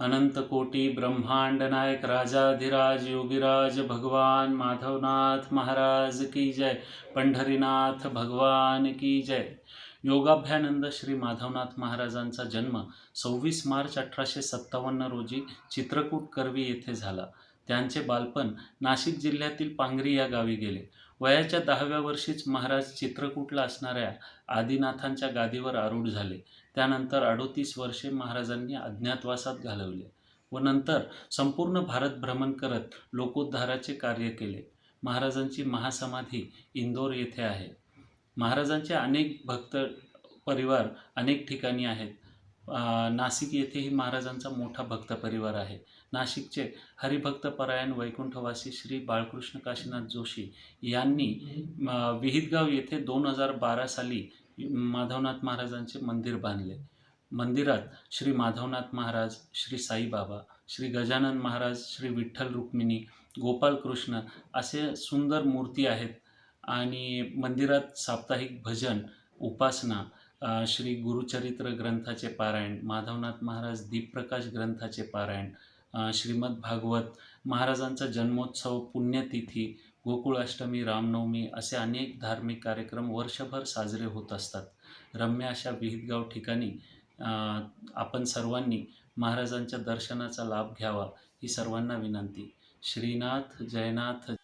अनंत कोटी ब्रह्मांड नायक राजाधिराज योगीराज भगवान माधवनाथ महाराज की जय. पंढरीनाथ भगवान की जय. योगाभ्यानंद श्री माधवनाथ महाराजांचा जन्म 26 मार्च 1857 रोजी चित्रकूट करवी येथे झाला. त्यांचे बालपण नाशिक जिल्ह्यातील पांगरी या गावी गेले. वयाच्या 10व्या वर्षीच महाराज चित्रकूटला असणाऱ्या आदिनाथांच्या गादीवर आरूढ झाले. त्यानंतर 38 वर्षे महाराजांनी अज्ञातवासात घालवले व नंतर संपूर्ण भारत भ्रमण करत लोकोद्धाराचे कार्य केले. महाराजांची महासमाधी इंदोर येथे आहे. महाराजांचे अनेक भक्त परिवार अनेक ठिकाणी आहेत. नाशिक येथेही महाराजांचा मोठा भक्त परिवार आहे. नाशिकचे हरिभक्तपरायण वैकुंठवासी श्री बाळकृष्ण काशीनाथ जोशी यांनी विहितगाव येथे 2012 साली माधवनाथ महाराजांचे मंदिर बांधले. मंदिरात श्री माधवनाथ महाराज, श्री साईबाबा, श्री गजानन महाराज, श्री विठ्ठल रुक्मिणी, गोपालकृष्ण असे सुंदर मूर्ती आहेत. आणि मंदिरात साप्ताहिक भजन, उपासना, श्री गुरुचरित्र ग्रंथाचे पारायण, माधवनाथ महाराज दीपप्रकाश ग्रंथाचे पारायण, श्रीमद भागवत, महाराजांचा जन्मोत्सव, पुण्यतिथी, गोकुळाष्टमी, रामनवमी असे अनेक धार्मिक कार्यक्रम वर्षभर साजरे होत असतात. रम्य अशा विहितगाव ठिकाणी आपण सर्वांनी महाराजांच्या दर्शनाचा लाभ घ्यावा ही सर्वांना विनंती. श्रीनाथ जयनाथ.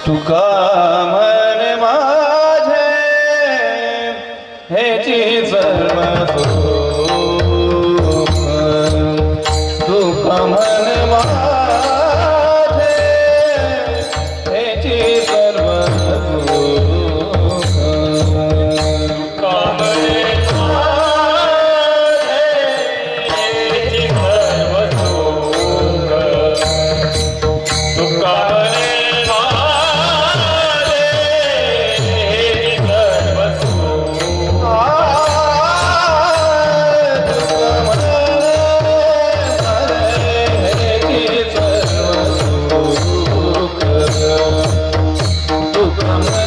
तुका मन माझे हेची सर्व सुख तुका मन माझे हेची सर्व सुख तुका मन माझे हेची सर्व सुख तुका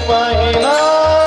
पहिना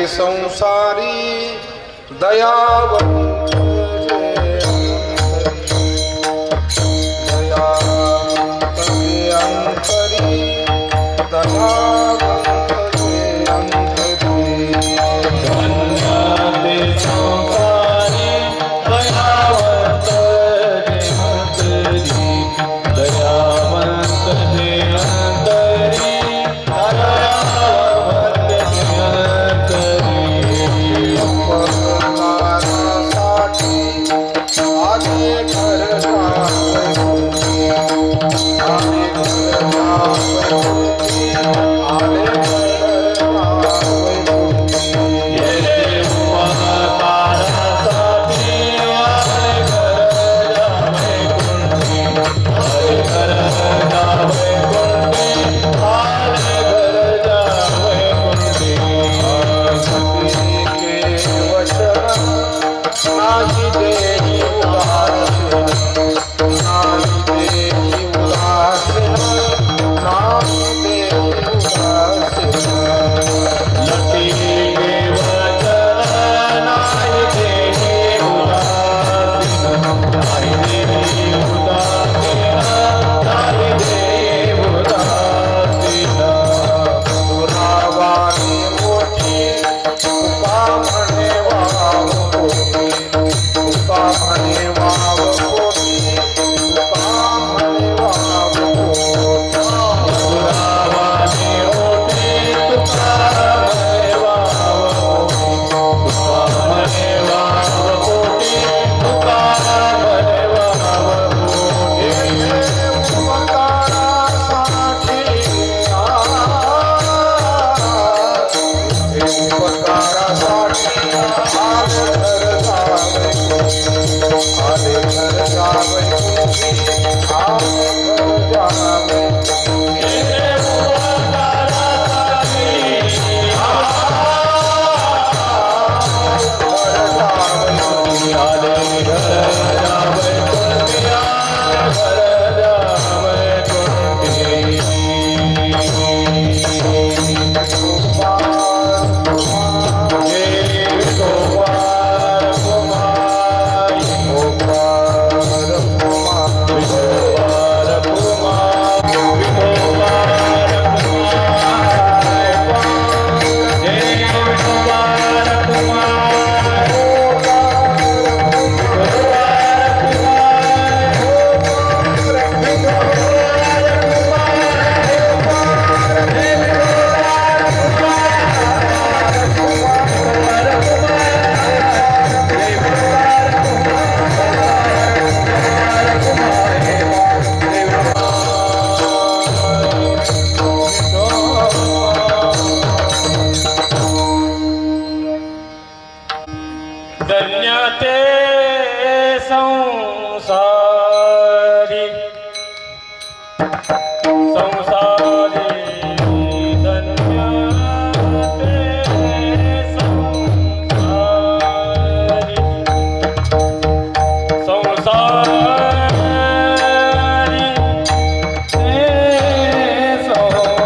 संसारी दयावंत जे अंतरी दयावंत जे अंतरी धन्य ते संसारी दयावंत जे अंतरी दयावंत जे अंतरी दयावंत जे अंतरी उपकारासाठी आले घर जावई आले घर जावई आले घर जावई येते उपकारासाठी आले घर जावई आले घर जावई आले घर जावई के वचन नाही देही उदासीन नाही देही उदासीन नाही देही उदासीन लटी के वचन नाही देही उदासीन नाही देही उदासीन नाही देही उदासीन दुरावानी मोठी तुका म्हणे वाव पोटी तुका म्हणे वाव पोटी तुका म्हणे वाव पोटी दुरावानी मोठी तुका म्हणे वाव पोटी तुका म्हणे वाव पोटी तुका म्हणे वाव पोटी उपकारासाठी उपकारासाठी आले घर जावई आले घर जावई आले घर जावई धन्य ते संसारी संसारी धन्य ते संसारी संसारी ते संसारी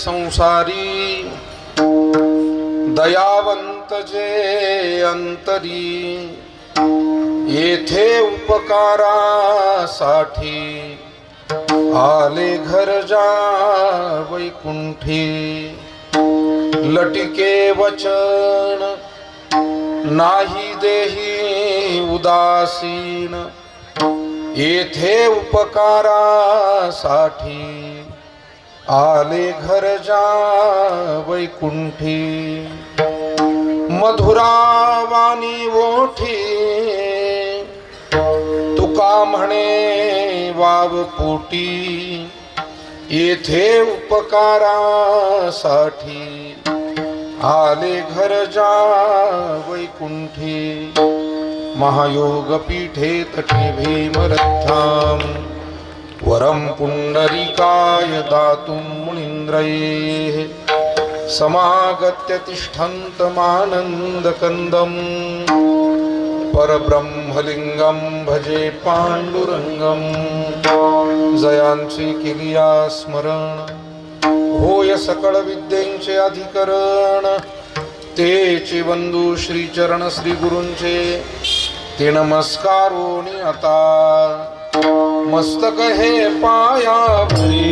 संसारी दयावंत जे अंतरी येथे उपकारासाठी आले घर जा वैकुंठी लटिके वचन नाही देही उदासीन येथे उपकारासाठी आले घर जा वैकुंठी मधुरा वाणी ओठी तुका म्हणे वाव पोटी येथे उपकारासाठी आले घर जा वैकुंठी महायोग पीठे तटे भीमरथाम वरम पुंडरीकाय दातुं मुनीन्द्रैः समागत्य तिष्ठन्तमानन्दकन्दम् परब्रह्मलिंगं भजे पांडुरंगं जयांची केलिया स्मरण होय सकळ विद्येंचे अधिकरण तेचे बंधू श्री चरण श्री गुरूंचे ते नमस्कारोनी आता मस्तक हे पाया भरी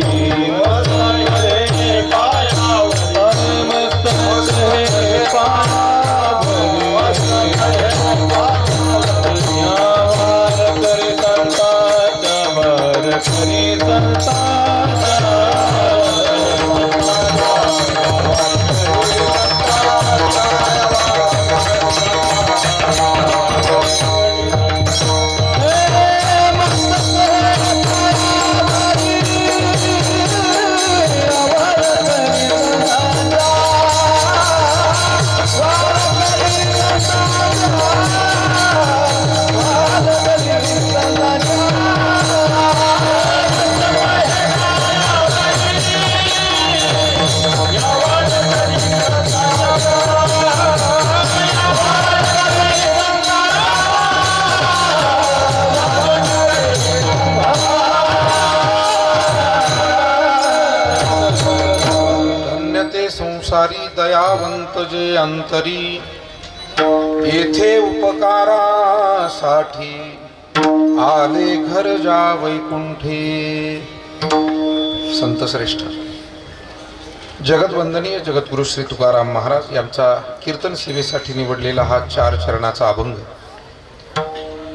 संसारी दयावंत जे अंतरी येथे उपकारासाठी आले घर जा वैकुंठी. संत श्रेष्ठ जगतवंदनीय जगद्गुरु श्री तुकाराम महाराज यांचा कीर्तन सेवेसाठी निवडलेला हा 4 चरणाचा अभंग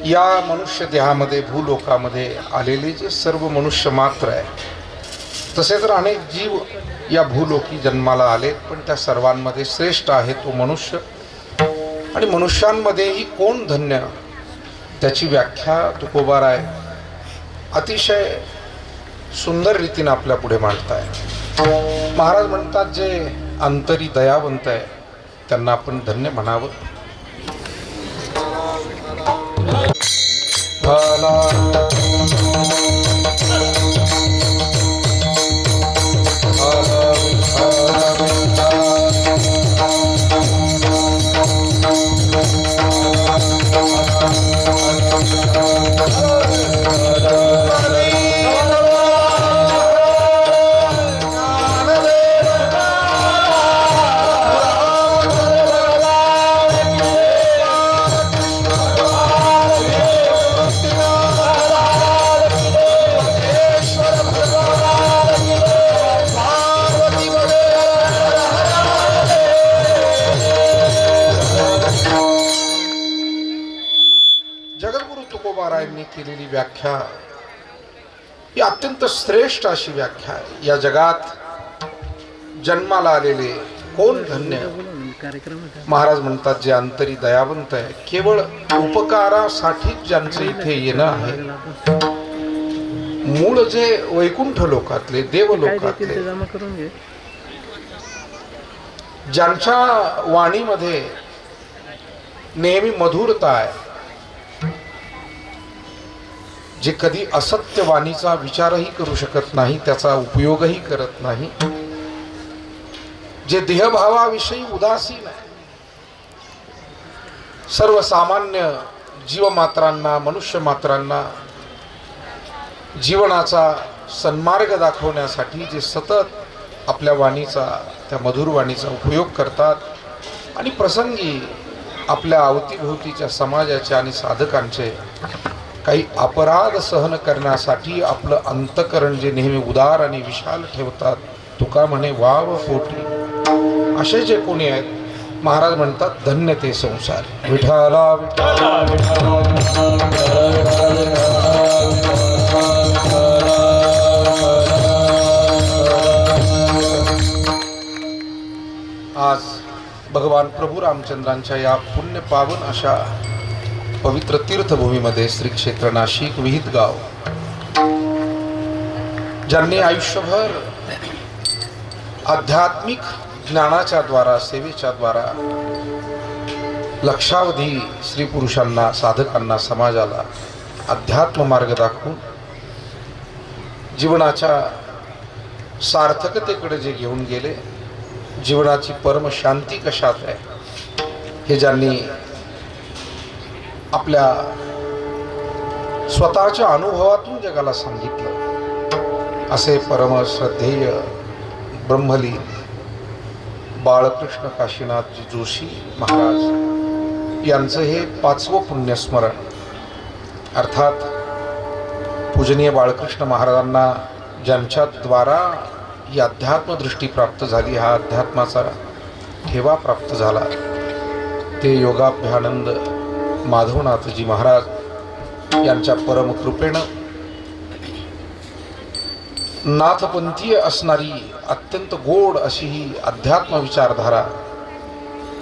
या मनुष्य देहामध्ये भूलोकामध्ये आलेले जे सर्व मनुष्य मात्र आहे तसे तर अनेक जीव या भूलोकी जन्माला आले पण त्या सर्वांमध्ये श्रेष्ठ आहे तो मनुष्य. आणि मनुष्यांमध्येही कोण धन्य त्याची व्याख्या तुकोबाराय अतिशय सुंदर रीतीने आपल्या पुढे मांडताय. महाराज म्हणतात जे अंतरी दयावंत आहे त्यांना आपण धन्य म्हणावं. तुकोबारायांनी केलेली व्याख्या ही अत्यंत श्रेष्ठ अशी व्याख्या आहे. या जगात जन्माला आलेले कोण धन्य. महाराज म्हणतात जे अंतरी दयावंत आहे केवळ उपकारासाठीच ज्यांचं इथे येणं आहे. मूळ जे वैकुंठ लोकातले देवलोकातले ज्यांच्या वाणीमध्ये नेहमी मधुरता आहे जे कधी असत्य वाणीचा विचारही करू शकत नाही त्याचा उपयोगही करत नाही जे देहभावाविषयी उदासीन आहे सर्वसामान्य जीवमात्रांना मनुष्यमात्रांना जीवनाचा सन्मार्ग दाखवण्यासाठी जे सतत आपल्या वाणीचा, त्या मधुर वाणीचा उपयोग करतात आणि प्रसंगी आपल्या अवतीभोवतीच्या समाजाचे आणि साधकांचे काही अपराध सहन करण्यासाठी आपलं अंतकरण जे नेहमी उदार आणि विशाल ठेवतात, तुका म्हणे वाव पोटी, असे जे कोणी आहेत महाराज म्हणतात धन्य ते संसार. विठाला विठाला आज भगवान प्रभू रामचंद्रांच्या या पुण्य पावन अशा पवित्र तीर्थभूमीमध्ये श्री क्षेत्र नाशिक विहित गाव, ज्यांनी आयुष्यभर आध्यात्मिक ज्ञानाच्या द्वारा, सेवेच्या द्वारा लक्षावधी स्त्री पुरुषांना, साधकांना, समाजाला अध्यात्म मार्ग दाखवून जीवनाच्या सार्थकतेकडे जे घेऊन गेले, जीवनाची परम शांती कशात आहे हे ज्यांनी आपल्या स्वतःच्या अनुभवातून जगाला सांगितलं, असे परम श्रद्धेय ब्रह्मलीन बाळकृष्ण काशीनाथजी जोशी महाराज यांचं हे 5वं पुण्यस्मरण. अर्थात पूजनीय बाळकृष्ण महाराजांना ज्यांच्याद्वारा ही अध्यात्मदृष्टी प्राप्त झाली, हा अध्यात्माचा ठेवा प्राप्त झाला, ते योगाभ्यानंद माधवनाथजी महाराज यांच्या परम कृपेनं नाथपंथीय असणारी अत्यंत गोड अशी ही अध्यात्म विचारधारा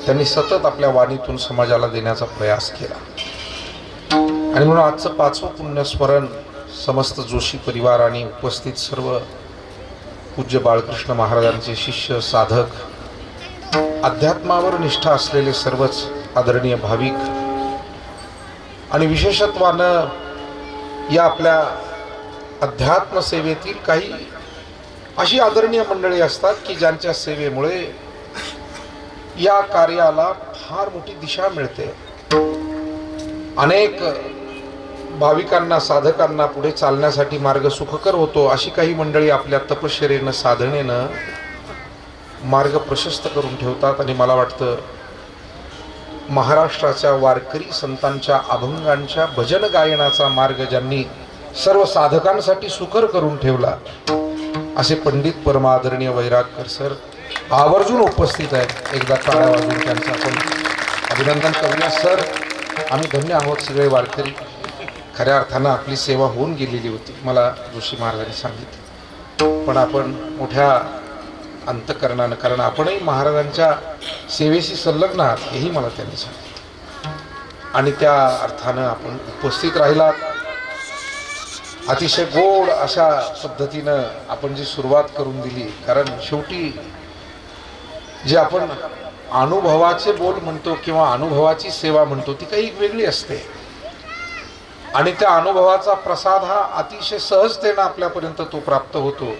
त्यांनी सतत आपल्या वाणीतून समाजाला देण्याचा प्रयास केला. आणि म्हणून आजचं 5वं पुण्यस्मरण समस्त जोशी परिवार आणि उपस्थित सर्व पूज्य बाळकृष्ण महाराजांचे शिष्य, साधक, अध्यात्मावर निष्ठा असलेले सर्वच आदरणीय भाविक आणि विशेषत्वानं या आपल्या अध्यात्म सेवेतील काही अशी आदरणीय मंडळी असतात की ज्यांच्या सेवेमुळे या कार्याला फार मोठी दिशा मिळते. अनेक भाविकांना, साधकांना पुढे चालण्यासाठी मार्ग सुखकर होतो. अशी काही मंडळी आपल्या तपश्चर्येनं, साधनेनं मार्ग प्रशस्त करून ठेवतात. आणि मला वाटतं महाराष्ट्राच्या वारकरी संतांच्या अभंगांच्या भजन गायनाचा मार्ग ज्यांनी सर्व साधकांसाठी सुकर करून ठेवला, असे पंडित परमादरणीय वैरागकर सर आवर्जून उपस्थित आहेत. एकदा टाळ्या वाजवून त्यांचं आपण अभिनंदन करूया. सर, आम्ही धन्य आहोत सगळे वारकरी. खऱ्या अर्थानं आपली सेवा होऊन गेलेली होती, मला जोशी महाराजांनी सांगितलं, पण आपण मोठ्या अंतःकरणानं, कारण आपणही महाराजांच्या सेवेशी संलग्न आहात हेही मला त्यांनी सांगितलं, आणि त्या अर्थानं आपण उपस्थित राहिलात. अतिशय गोड अशा पद्धतीनं आपण जी सुरुवात करून दिली, कारण शेवटी जे आपण अनुभवाचे बोल म्हणतो किंवा अनुभवाची सेवा म्हणतो ती काही वेगळी असते, आणि त्या अनुभवाचा प्रसाद हा अतिशय सहजतेनं आपल्यापर्यंत तो प्राप्त होतो.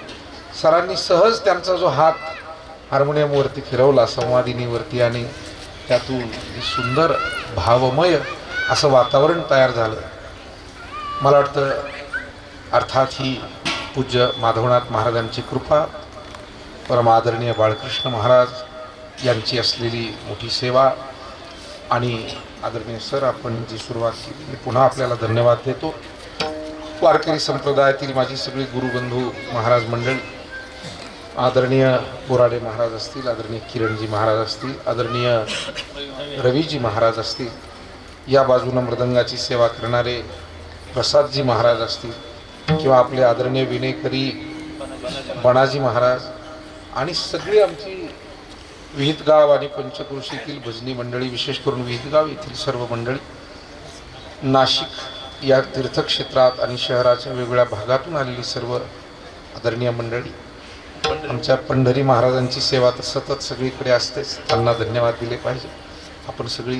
सरांनी सहज त्यांचा जो हात हार्मोनियमवरती फिरवला, संवादिनीवरती, आणि त्यातून सुंदर भावमय असं वातावरण तयार झालं. मला वाटतं अर्थात ही पूज्य माधवनाथ महाराजांची कृपा, परमादरणीय बाळकृष्ण महाराज यांची असलेली मोठी सेवा, आणि आदरणीय सर आपण जी सुरुवात केली, मी पुन्हा आपल्याला धन्यवाद देतो. वारकरी संप्रदायातील माझी सगळी गुरुबंधू महाराज मंडळी, आदरणीय बोराडे महाराज असतील, आदरणीय किरणजी महाराज असतील, आदरणीय रवीजी महाराज असतील, या बाजूनं मृदंगाची सेवा करणारे प्रसादजी महाराज असतील, किंवा आपले आदरणीय विनयकरी बनाजी महाराज, आणि सगळी आमची विहितगाव आणि पंचक्रोशीतील भजनी मंडळी, विशेष करून विहितगाव येथील सर्व मंडळी, नाशिक या तीर्थक्षेत्रात आणि शहराच्या वेगवेगळ्या भागातून आलेली सर्व आदरणीय मंडळी, आमच्या पंढरी महाराजांची सेवा तर सतत सगळीकडे असतेच, त्यांना धन्यवाद दिले पाहिजे. आपण सगळी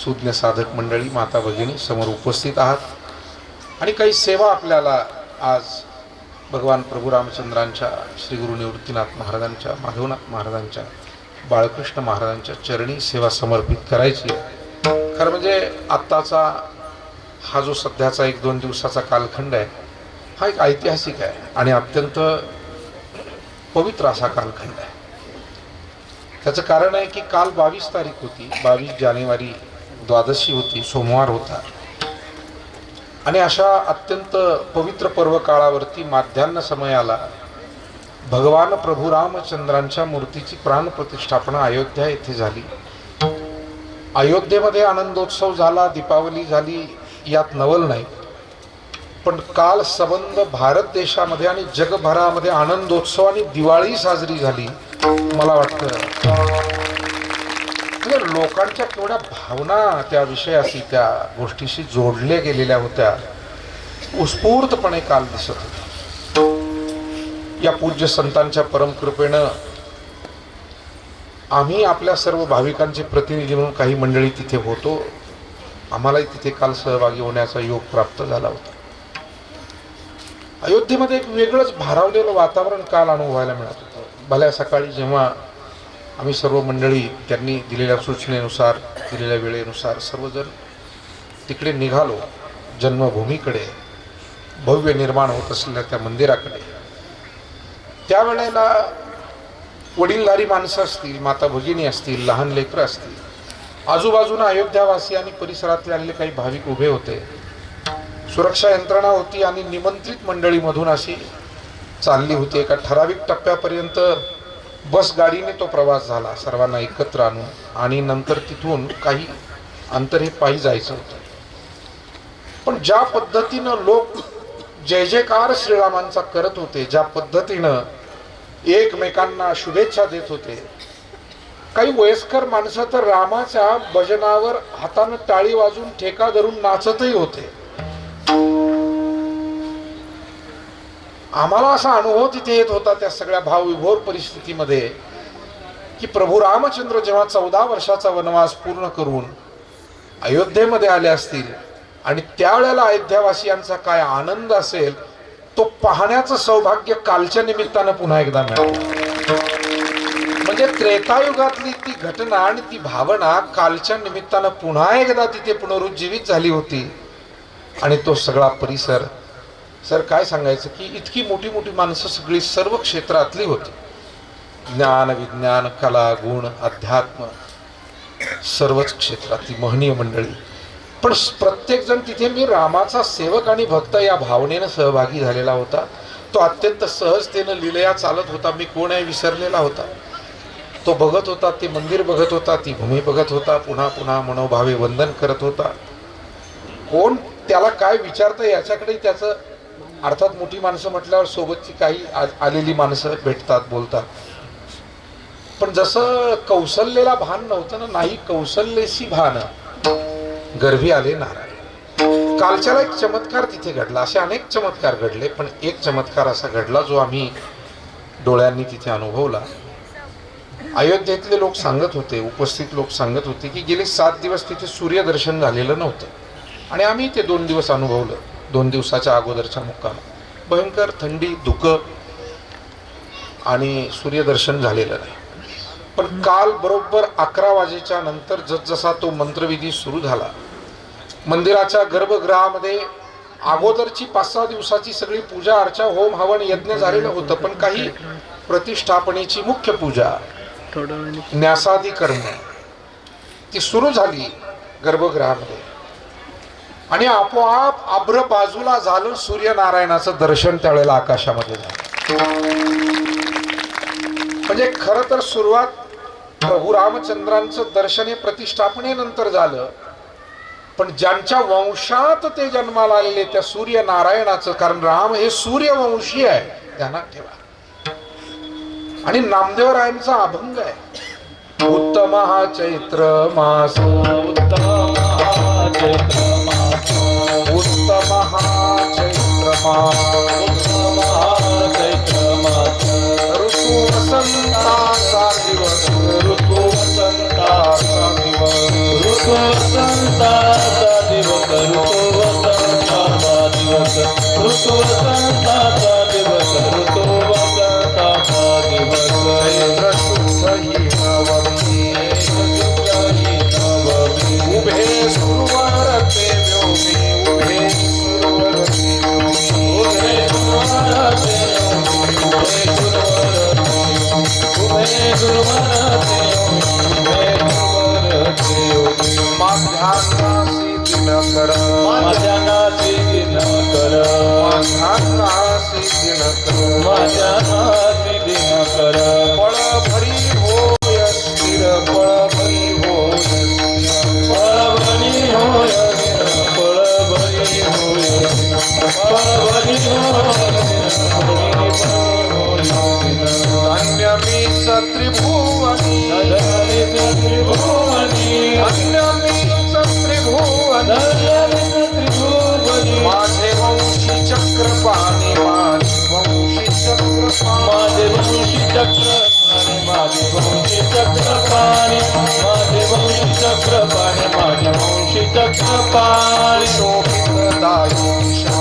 सुज्ञ साधक मंडळी, माता भगिनी समोर उपस्थित आहात, आणि काही सेवा आपल्याला आज भगवान प्रभू रामचंद्रांच्या, श्री गुरु निवृत्तीनाथ महाराजांच्या, माधवनाथ महाराजांच्या, बाळकृष्ण महाराजांच्या चरणी सेवा समर्पित करायची. खरं म्हणजे आत्ताचा हा जो सध्याचा 1-2 दिवसाचा कालखंड आहे, हा एक ऐतिहासिक आहे आणि अत्यंत पवित्र असा कालखंड आहे. त्याचं कारण आहे की काल 22 तारीख होती, 22 जानेवारी द्वादशी होती, सोमवार होता. आणि अशा अत्यंत पवित्र पर्व काळावरती माध्यान्ह समयाला भगवान प्रभू रामचंद्रांच्या मूर्तीची प्राणप्रतिष्ठापना अयोध्या येथे झाली. अयोध्येमध्ये आनंदोत्सव झाला, दीपावली झाली, यात नवल नाही. पण काल संबंध भारत देशामध्ये आणि जगभरामध्ये आनंदोत्सव आणि दिवाळी साजरी झाली. मला वाटतं म्हणजे लोकांच्या केवढ्या भावना त्या विषयाशी, त्या गोष्टीशी जोडल्या गेलेल्या होत्या, उत्स्फूर्तपणे काल दिसत होत्या. या पूज्य संतांच्या परमकृपेनं आम्ही आपल्या सर्व भाविकांचे प्रतिनिधी म्हणून काही मंडळी तिथे होतो. आम्हालाही तिथे काल सहभागी होण्याचा योग प्राप्त झाला होता. अयोध्येमध्ये एक वेगळंच भारावलेलं वातावरण काल अनुभवायला मिळत होतं. भल्या सकाळी जेव्हा आम्ही सर्व मंडळी त्यांनी दिलेल्या सूचनेनुसार, दिलेल्या वेळेनुसार सर्वजण तिकडे निघालो जन्मभूमीकडे, भव्य निर्माण होत असलेल्या त्या मंदिराकडे. त्यावेळेला वडीलधारी माणसं असतील, माता भगिनी असतील, लहान लेकरं असतील, आजूबाजूला अयोध्यावासी आणि परिसरातले आलेले काही भाविक उभे होते. सुरक्षा यंत्रणा होती आणि निमंत्रित मंडळीमधून अशी चालली होती. एका ठराविक टप्प्यापर्यंत बस गाडीने तो प्रवास झाला, सर्वांना एकत्र आणून, आणि नंतर तिथून काही अंतर हे पायी जायचं होतं. पण ज्या पद्धतीनं लोक जय जयकार श्रीरामांचा करत होते, ज्या पद्धतीनं एकमेकांना शुभेच्छा देत होते, काही वयस्कर माणसं तर रामाच्या भजनावर हातानं टाळी वाजून ठेका धरून नाचतही होते. आम्हाला असा अनुभव तिथे येत होता त्या सगळ्या भावविभोर परिस्थितीमध्ये की प्रभू रामचंद्र जेव्हा 14 वर्षाचा वनवास पूर्ण करून अयोध्येमध्ये आले असतील आणि त्यावेळेला अयोध्यावासियांचा काय आनंद असेल तो पाहण्याचं सौभाग्य कालच्या निमित्तानं पुन्हा एकदा मिळालं. म्हणजे त्रेतायुगातली ती घटना आणि ती भावना कालच्या निमित्तानं पुन्हा एकदा तिथे पुनरुज्जीवित झाली होती. आणि तो सगळा परिसर, सर काय सांगायचं की इतकी मोठी मोठी माणसं सगळी सर्व क्षेत्रातली होती. ज्ञान, विज्ञान, कला, गुण, अध्यात्म, सर्वच क्षेत्रातली महनीय मंडळी. पण प्रत्येक जण तिथे मी रामाचा सेवक आणि भक्त या भावनेनं सहभागी झालेला होता. तो अत्यंत सहजतेनं लीलया चालत होता. मी कोण आहे विसरलेला होता. तो बघत होता, ते मंदिर बघत होता, ती भूमी बघत होता, पुन्हा पुन्हा मनोभावे वंदन करत होता. कोण त्याला काय विचारतं याच्याकडे त्याचं, अर्थात मोठी माणसं म्हटल्यावर सोबतची काही आलेली माणसं भेटतात, बोलतात. पण जसं कौशल्येला भान नव्हतं ना, नाही कौशल्येशी भान गर्भी आले नारायण. कालच्याला एक चमत्कार तिथे घडला. असे अनेक चमत्कार घडले, पण एक चमत्कार असा घडला जो आम्ही डोळ्यांनी तिथे अनुभवला. अयोध्येतले लोक सांगत होते, उपस्थित लोक सांगत होते की गेले 7 दिवस तिथे सूर्यदर्शन झालेलं नव्हतं. आणि आम्ही ते 2 दिवस अनुभवलं. 2 दिवसाच्या अगोदरच्या मुक्काम, भयंकर थंडी, धुकं आणि सूर्यदर्शन झालेलं नाही. पण काल बरोबर 11 वाजेच्या नंतर जसजसा तो मंत्रविधी सुरू झाला, मंदिराच्या गर्भगृहामध्ये अगोदरची 5-6 दिवसाची सगळी पूजा अर्चा, होम हवन, यज्ञ झालेलं होतं. पण काही प्रतिष्ठापनेची मुख्य पूजा, न्यासादी कर्म, ती सुरू झाली गर्भगृहामध्ये. आणि आपोआप आभ्र बाजूला झालं, सूर्यनारायणाचं दर्शन त्यावेळेला आकाशामध्ये झालं. म्हणजे खरं तर सुरुवात प्रभू रामचंद्रांचं दर्शन हे प्रतिष्ठापनेनंतर झालं. पण ज्यांच्या वंशात ते जन्माला आलेले त्या सूर्यनारायणाचं, कारण राम हे सूर्यवंशी आहे, ध्यानात ठेवा. आणि नामदेवरायांचा अभंग आहे, उत्तम हा चैत्र मास, उत्तम हा चैत्र मास, उत्तम हा चैत्र मास, ऋतू वसंताचा दिवस, ऋतू वसंताचा दिवस, ऋतू वसंताचा दिवस, ऋतू वसंताचा दिवस, ऋतू वसंताचा दिवस, ऋतू वसंताचा दिवस. चैत्र शुद्ध ही नवमी, उभे सुरवर ते व्योमी, उभे सुरवर ते व्योमी, उभे सुरवर ते व्योमी, उभे सुरवर माध्यान्नासी दिनकर माध्यान्नासी दिनकर पळ भरी होय स्थिर पळ भरी होय धन्य मीच त्रिभुवनी धन्य मीच त्रिभुवनी माझे वंशी चक्रपाणी माझे वंशी चक्रपाणी शोभित दायुषा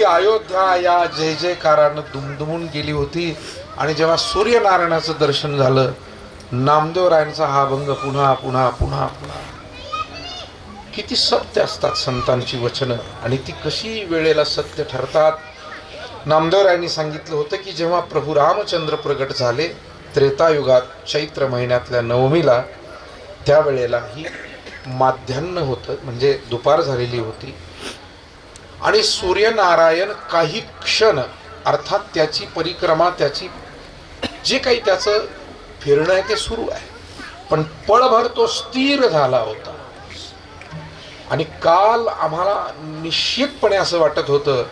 अयोध्या या जय जयकारानं दुमदुमून गेली होती. आणि जेव्हा सूर्यनारायणाचं दर्शन झालं, नामदेवरायांचा हा अभंग पुन्हा पुन्हा पुन्हा पुन्हा. किती सत्य असतात संतांची वचनं आणि ती कशी वेळेला सत्य ठरतात. नामदेवरायांनी सांगितलं होतं की जेव्हा प्रभू रामचंद्र प्रगट झाले त्रेतायुगात चैत्र महिन्यातल्या नवमीला, त्यावेळेला ही माध्यान्ह होतं, म्हणजे दुपार झालेली होती. आणि सूर्यनारायण काही क्षण अर्थात त्याची परिक्रमा, त्याची जे काही त्याचं फिरणं आहे ते सुरू आहे, पण पळभर तो स्थिर झाला होता. आणि काल आम्हाला निश्चितपणे असं वाटत होतं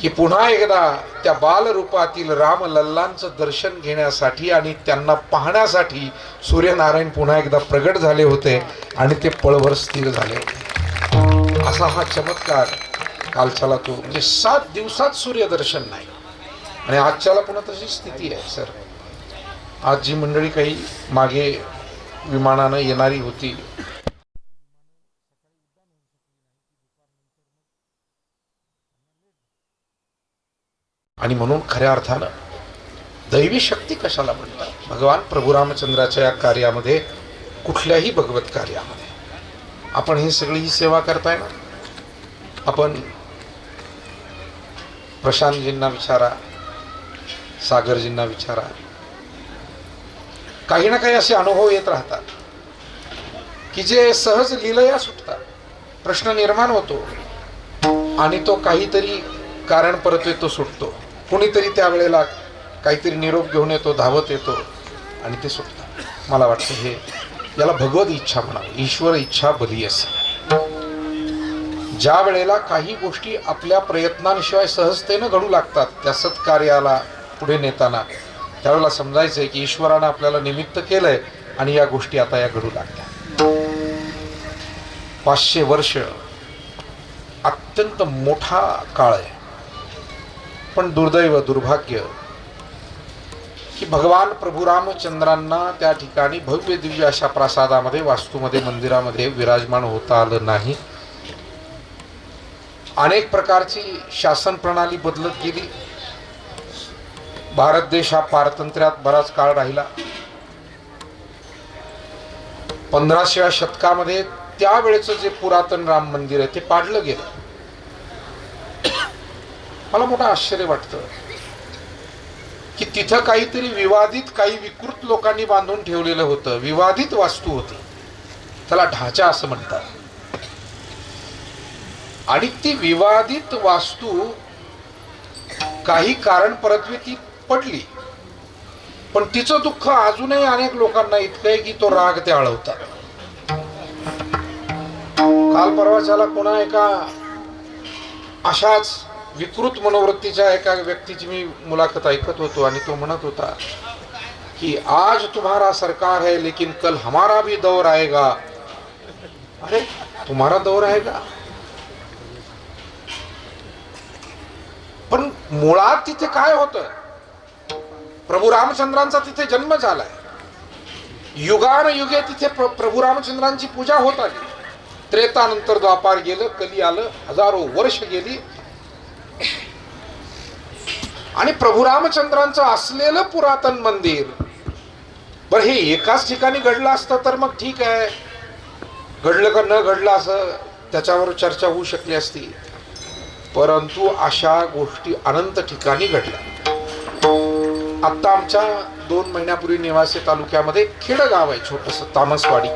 की पुन्हा एकदा त्या बालरूपातील रामलल्लांचं दर्शन घेण्यासाठी आणि त्यांना पाहण्यासाठी सूर्यनारायण पुन्हा एकदा प्रगट झाले होते आणि ते पळभर स्थिर झाले होते. असा हा चमत्कार कालच्याला तो, म्हणजे 7 दिवसात सूर्यदर्शन नाही. आणि आजच्याला पुन्हा तशी स्थिती आहे सर. आज जी मंडळी काही मागे विमानानं येणारी होती, आणि म्हणून खऱ्या अर्थानं दैवी शक्ती कशाला म्हणतात. भगवान प्रभू रामचंद्राच्या या कार्यामध्ये, कुठल्याही भगवत कार्यामध्ये आपण ही सगळी ही सेवा करताय ना. आपण प्रशांतजींना विचारा, सागरजींना विचारा, काही ना काही असे अनुभव येत राहतात की जे सहज लीलया सुटतात. प्रश्न निर्माण होतो आणि तो काहीतरी कारण परत येतो, सुटतो. कुणीतरी त्यावेळेला काहीतरी निरोप घेऊन येतो, धावत येतो आणि ते सुटतात. मला वाटतं हे याला भगवत इच्छा म्हणावं, ईश्वर इच्छा बली असे. ज्या वेळेला काही गोष्टी आपल्या प्रयत्नांशिवाय सहजतेनं घडू लागतात त्या सत्कार्याला पुढे नेताना, त्यावेळेला समजायचं आहे की ईश्वरानं आपल्याला निमित्त केलंय आणि या गोष्टी आता या घडू लागल्या. 500 वर्ष अत्यंत मोठा काळ आहे. पण दुर्दैव, दुर्भाग्य की भगवान प्रभू रामचंद्रांना त्या ठिकाणी भव्य दिव्य अशा प्रासादामध्ये, वास्तूमध्ये, मंदिरामध्ये विराजमान होता आलं नाही. अनेक प्रकारची शासन प्रणाली बदलत गेली. भारत देश हा पारतंत्र्यात बराच काळ राहिला. 15व्या शतकामध्ये त्यावेळेचं जे पुरातन राम मंदिर आहे ते पाडलं गेलं. मला मोठं आश्चर्य वाटतं की तिथं काहीतरी विवादित, काही विकृत लोकांनी बांधून ठेवलेलं होतं. विवादित वास्तू होती, त्याला ढाचा असं म्हणतात. आणि ती विवादित वास्तू काही कारण परत्वे ती पडली, पण तिचं दुःख अजूनही अनेक लोकांना इतकं आहे की तो राग ते आळवतात. काल परवाच्याला कोणा एका अशाच विकृत मनोवृत्तीच्या एका व्यक्तीची मी मुलाखत ऐकत होतो आणि तो म्हणत होता कि आज तुम्हारा सरकार है लेकिन कल हमारा भी दौर आएगा. अरे तुम्हारा दौर आएगा, पण मुळात तिथे काय होतं? प्रभू रामचंद्रांचा तिथे जन्म झालाय, युगानुयुगे तिथे प्रभू रामचंद्रांची पूजा होत आली. त्रेतानंतर द्वापार गेलं, कली आलं, हजारो वर्ष गेली आणि प्रभू रामचंद्रांचं असलेलं पुरातन मंदिर, बरं हे एकाच ठिकाणी घडलं असतं तर मग ठीक आहे, घडलं का न घडलं असं त्याच्यावर चर्चा होऊ शकली असती, परंतु अशा गोष्टी अनंत ठिकाणी घडल्या. आता आमच्या 2 महिन्यापूर्वी नेवासे तालुक्यामध्ये खेड गाव आहे छोटंसं तामसवाडी,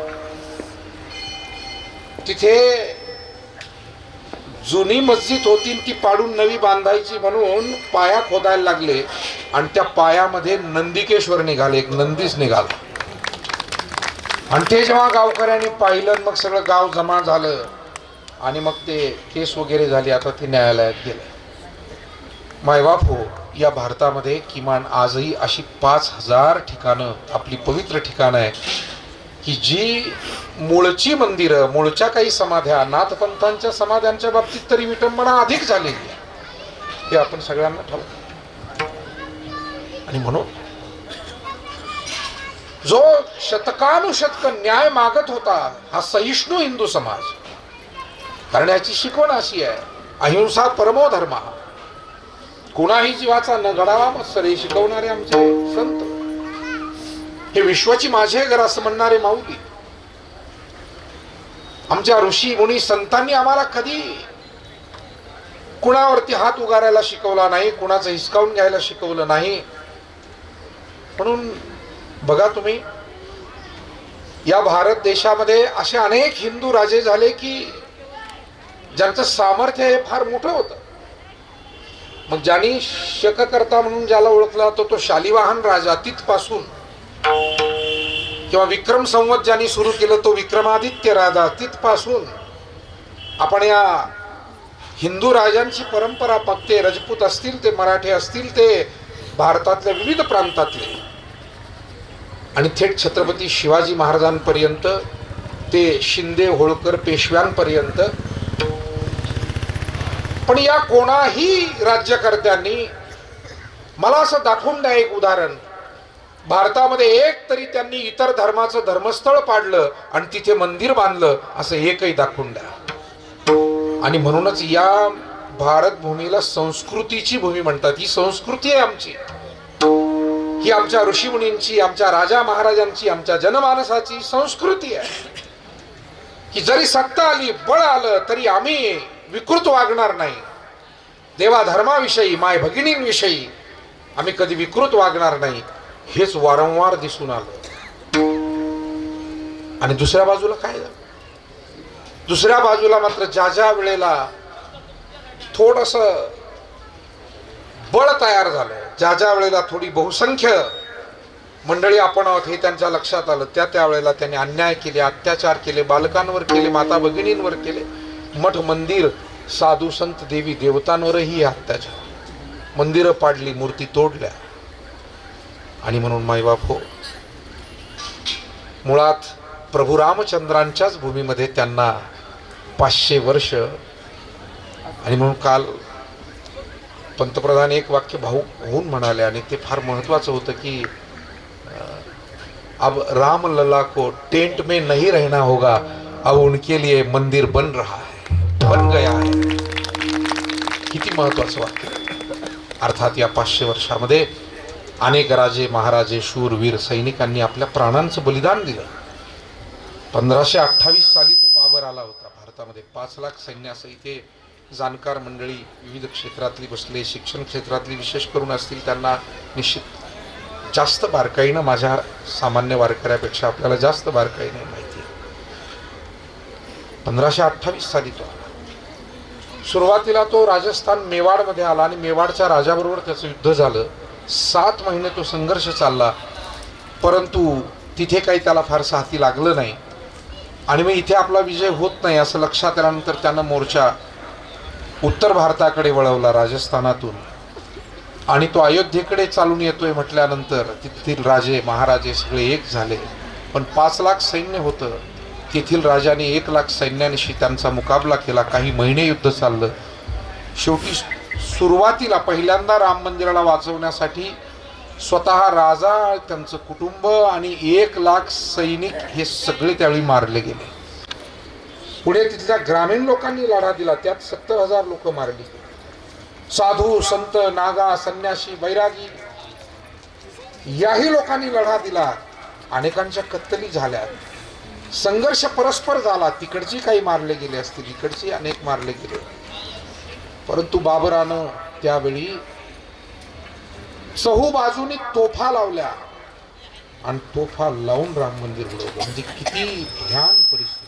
तिथे जुनी मस्जिद होती ती पाडून नवी बांधायची म्हणून पाया खोदायला लागले आणि त्या पायामध्ये नंदिकेश्वर निघाले, एक नंदीच निघाला. आणि ते जेव्हा गावकऱ्यांनी पाहिलं मग सगळं गाव जमा झालं आणि मग ते केस वगैरे झाली, आता ते न्यायालयात गेले. मायबाप हो, या भारतामध्ये किमान आजही अशी 5000 ठिकाणं आपली पवित्र ठिकाणं आहे की जी मूळची मंदिरं, मूळच्या काही समाध्या, नाथपंथांच्या समाध्यांच्या बाबतीत तरी विटंबना अधिक झालेली आहे, हे आपण सगळ्यांना ठाऊक. आणि म्हणून जो शतकानुशतक न्याय मागत होता हा सहिष्णू हिंदू समाज, कारण याची शिकवण अशी आहे, अहिंसा परमो धर्म, कुणाही जीवाचा न घडावा मत्सरे शिकवणारे आमचे संत, हे विश्वाची माझे घर असं म्हणणारे माऊली, आमच्या ऋषी मुनी संतांनी आम्हाला कधी कुणावरती हात उगारायला शिकवला नाही, कुणाचं हिसकावून घ्यायला शिकवलं नाही. म्हणून बघा तुम्ही, या भारत देशामध्ये असे अनेक हिंदू राजे झाले की ज्यांचं सामर्थ्य हे फार मोठं होतं. मग ज्यांनी शककर्ता म्हणून ज्याला ओळखला जातो तो शालिवाहन राजा, तिथपासून किंवा विक्रम संवत ज्यांनी सुरू केलं तो विक्रमादित्य राजा, तिथपासून आपण या हिंदू राजांची परंपरा, मग ते राजपूत असतील, ते मराठे असतील, ते भारतातल्या विविध प्रांतातले, आणि थेट छत्रपती शिवाजी महाराजांपर्यंत, ते शिंदे होळकर पेशव्यांपर्यंत. पण या कोणाही राज्यकर्त्यांनी मला असं दाखवून द्या एक उदाहरण, भारतामध्ये एक तरी त्यांनी इतर धर्माचं धर्मस्थळ पाडलं आणि तिथे मंदिर बांधलं, असं एकही दाखवून द्या. आणि म्हणूनच या भारत भूमीला संस्कृतीची भूमी म्हणतात. ही संस्कृती आहे आमची, ही आमच्या ऋषीमुनींची, आमच्या राजा महाराजांची, आमच्या जनमानसाची संस्कृती आहे की जरी सत्ता आली, बळ आलं, तरी आम्ही विकृत वागणार नाही. देवा धर्माविषयी, माय भगिनींविषयी आम्ही कधी विकृत वागणार नाही, हेच वारंवार दिसून आलं. आणि दुसऱ्या बाजूला काय झालं? दुसऱ्या बाजूला मात्र ज्या ज्या वेळेला थोडस बळ तयार झालं, ज्या ज्या वेळेला थोडी बहुसंख्य मंडळी आपण आहोत हे त्यांच्या लक्षात आलं, त्या वेळेला त्यांनी अन्याय केले, अत्याचार केले, बालकांवर केले, माता भगिनींवर केले, मठ मंदिर, साधू संत देवी देवतांवरही अत्याचार, मंदिरं पाडली, मूर्ती तोडल्या. आणि म्हणून मायबाप हो, मुळात प्रभू रामचंद्रांच्याच भूमीमध्ये त्यांना 500 वर्ष. आणि म्हणून काल पंतप्रधान एक वाक्य भावुक होऊन म्हणाले आणि ते फार महत्वाचं होतं की अब राम लला को टेंट में नहीं रहना होगा, अब उनके लिए मंदिर बन रहा है, बन गया है. किती महत्वाचं वाक्य. अर्थात या 500 वर्षामध्ये अनेक राजे महाराजे शूरवीर सैनिकांनी आपल्या प्राणांचं बलिदान दिलं. 1528 साली तो बाबर आला होता भारतामध्ये, 5 लाख सैन्यासह. इथे जाणकार मंडळी विविध क्षेत्रातली बसले, शिक्षण क्षेत्रातली विशेष करून असतील, त्यांना निश्चित जास्त बारकाईनं, माझ्या सामान्य वारकऱ्यापेक्षा आपल्याला जास्त बारकाईने माहिती आहे. 1528 साली तो आला. सुरुवातीला तो राजस्थान मेवाडमध्ये आला आणि मेवाडच्या राजाबरोबर त्याचं युद्ध झालं. 7 महिने तो संघर्ष चालला, परंतु तिथे काही त्याला फारसं हाती लागलं नाही. आणि मग इथे आपला विजय होत नाही असं लक्षात आल्यानंतर त्यानं मोर्चा उत्तर भारताकडे वळवला राजस्थानातून. आणि तो अयोध्येकडे चालून येतोय म्हटल्यानंतर तिथील राजे महाराजे सगळे एक झाले. पण 5 लाख सैन्य होतं. तेथील राजाने 1 लाख सैन्यानिशी त्यांचा मुकाबला केला. काही महिने युद्ध चाललं. शेवटी सुरुवातीला पहिल्यांदा राम मंदिराला वाचवण्यासाठी स्वतः राजा, त्यांचं कुटुंब आणि 1 लाख सैनिक हे सगळे त्यावेळी मारले गेले. पुढे तिथल्या ग्रामीण लोकांनी लढा दिला. त्यात 70,000 लोक मारली. साधू, संत, नागा, संन्यासी, बैरागी याही लोकांनी लढा दिला. अनेकांच्या कत्तली झाल्या. संघर्ष परस्पर झाला. तिकडची काही मारले गेले असतील, इकडची अनेक मारले गेले. परंतु बाबरानं त्यावेळी चहू बाजूनी तोफा लावल्या आणि तोफा लावून राम मंदिर उडवलं. म्हणजे किती भयान परिस्थिती.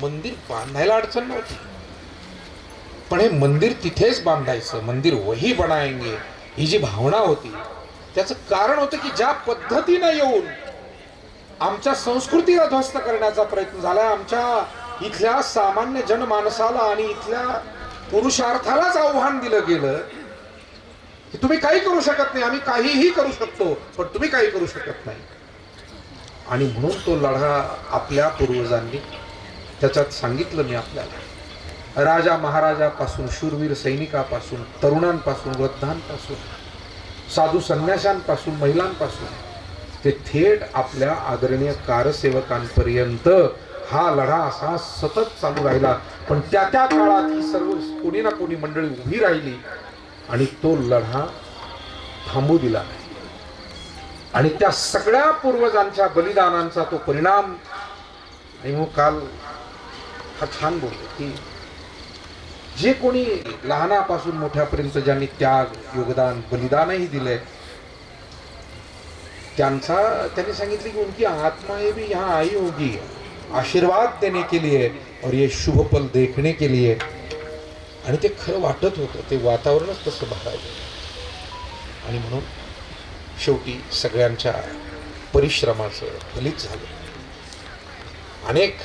मंदिर बांधायला अडचण नव्हती, पण हे मंदिर तिथेच बांधायचं, मंदिर वही बनाएंगे ही जी भावना होती, त्याचं कारण होतं की ज्या पद्धतीनं येऊन आमच्या संस्कृतीला ध्वस्त करण्याचा प्रयत्न झाला, आमच्या इथल्या सामान्य जनमानसाला आणि इथल्या पुरुषार्थालाच आव्हान दिलं गेलं की तुम्ही काही करू शकत नाही, आम्ही काहीही करू शकतो पण तुम्ही काही करू शकत नाही. आणि म्हणून तो लढा आपल्या पूर्वजांनी त्याच्यात सांगितलं मी आपल्याला. राजा महाराजापासून, शूरवीर सैनिकापासून, तरुणांपासून, वृद्धांपासून, साधू संन्याशांपासून, महिलांपासून ते थेट आपल्या आदरणीय कारसेवकांपर्यंत हा लढा असा सतत चालू राहिला. पण त्या काळात ही सर्व कोणी ना कोणी मंडळी उभी राहिली आणि तो लढा थांबू दिला नाही. आणि त्या सगळ्या पूर्वजांच्या बलिदानांचा तो परिणाम. आणि मग काल हा छान बोलले की जे कोणी लहानापासून मोठ्यापर्यंत ज्यांनी त्याग, योगदान, बलिदानही दिले, त्यांनी सांगितले की उनकी आत्माएं भी यहाँ आई होगी आशीर्वाद देने के लिए और ये शुभ पल देखने के लिए. आणि ते खरं वाटत होतं, ते वातावरणच तसं भरायचं. आणि म्हणून शेवटी सगळ्यांच्या परिश्रमाचं फलित झालं. अनेक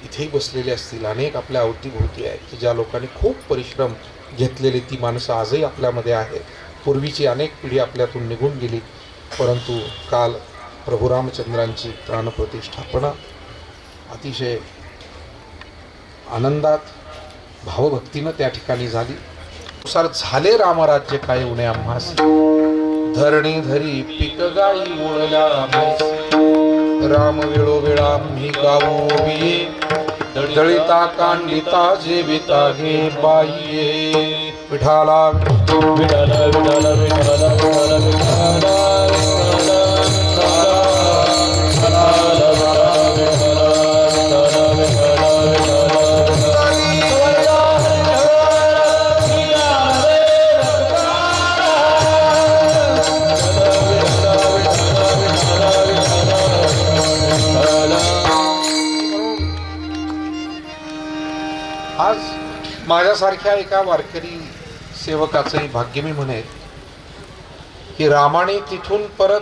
इथेही बसलेले असतील, अनेक आपल्या अवतीभोवती आहेत की ज्या लोकांनी खूप परिश्रम घेतलेले, ती माणसं आजही आपल्यामध्ये आहेत. पूर्वीची अनेक पिढी आपल्यातून निघून गेली, परंतु काल प्रभू रामचंद्रांची प्राणप्रतिष्ठापना अतिशय आनंदात, भावभक्तीनं त्या ठिकाणी झाली. नुसार झाले रामराज्य काय उणे आम्हास, धरणी धरी पीक गाई उळल्या राम वेळोवेळा मी गावो बिये, दळिता कांडिता जेविता घे बाईये. विठाला विठाला विठाला विठाला विठाला विठाला आज माझ्यासारख्या एका वारकरी सेवकाचंही भाग्य मी म्हणेन की रामाने तिथून परत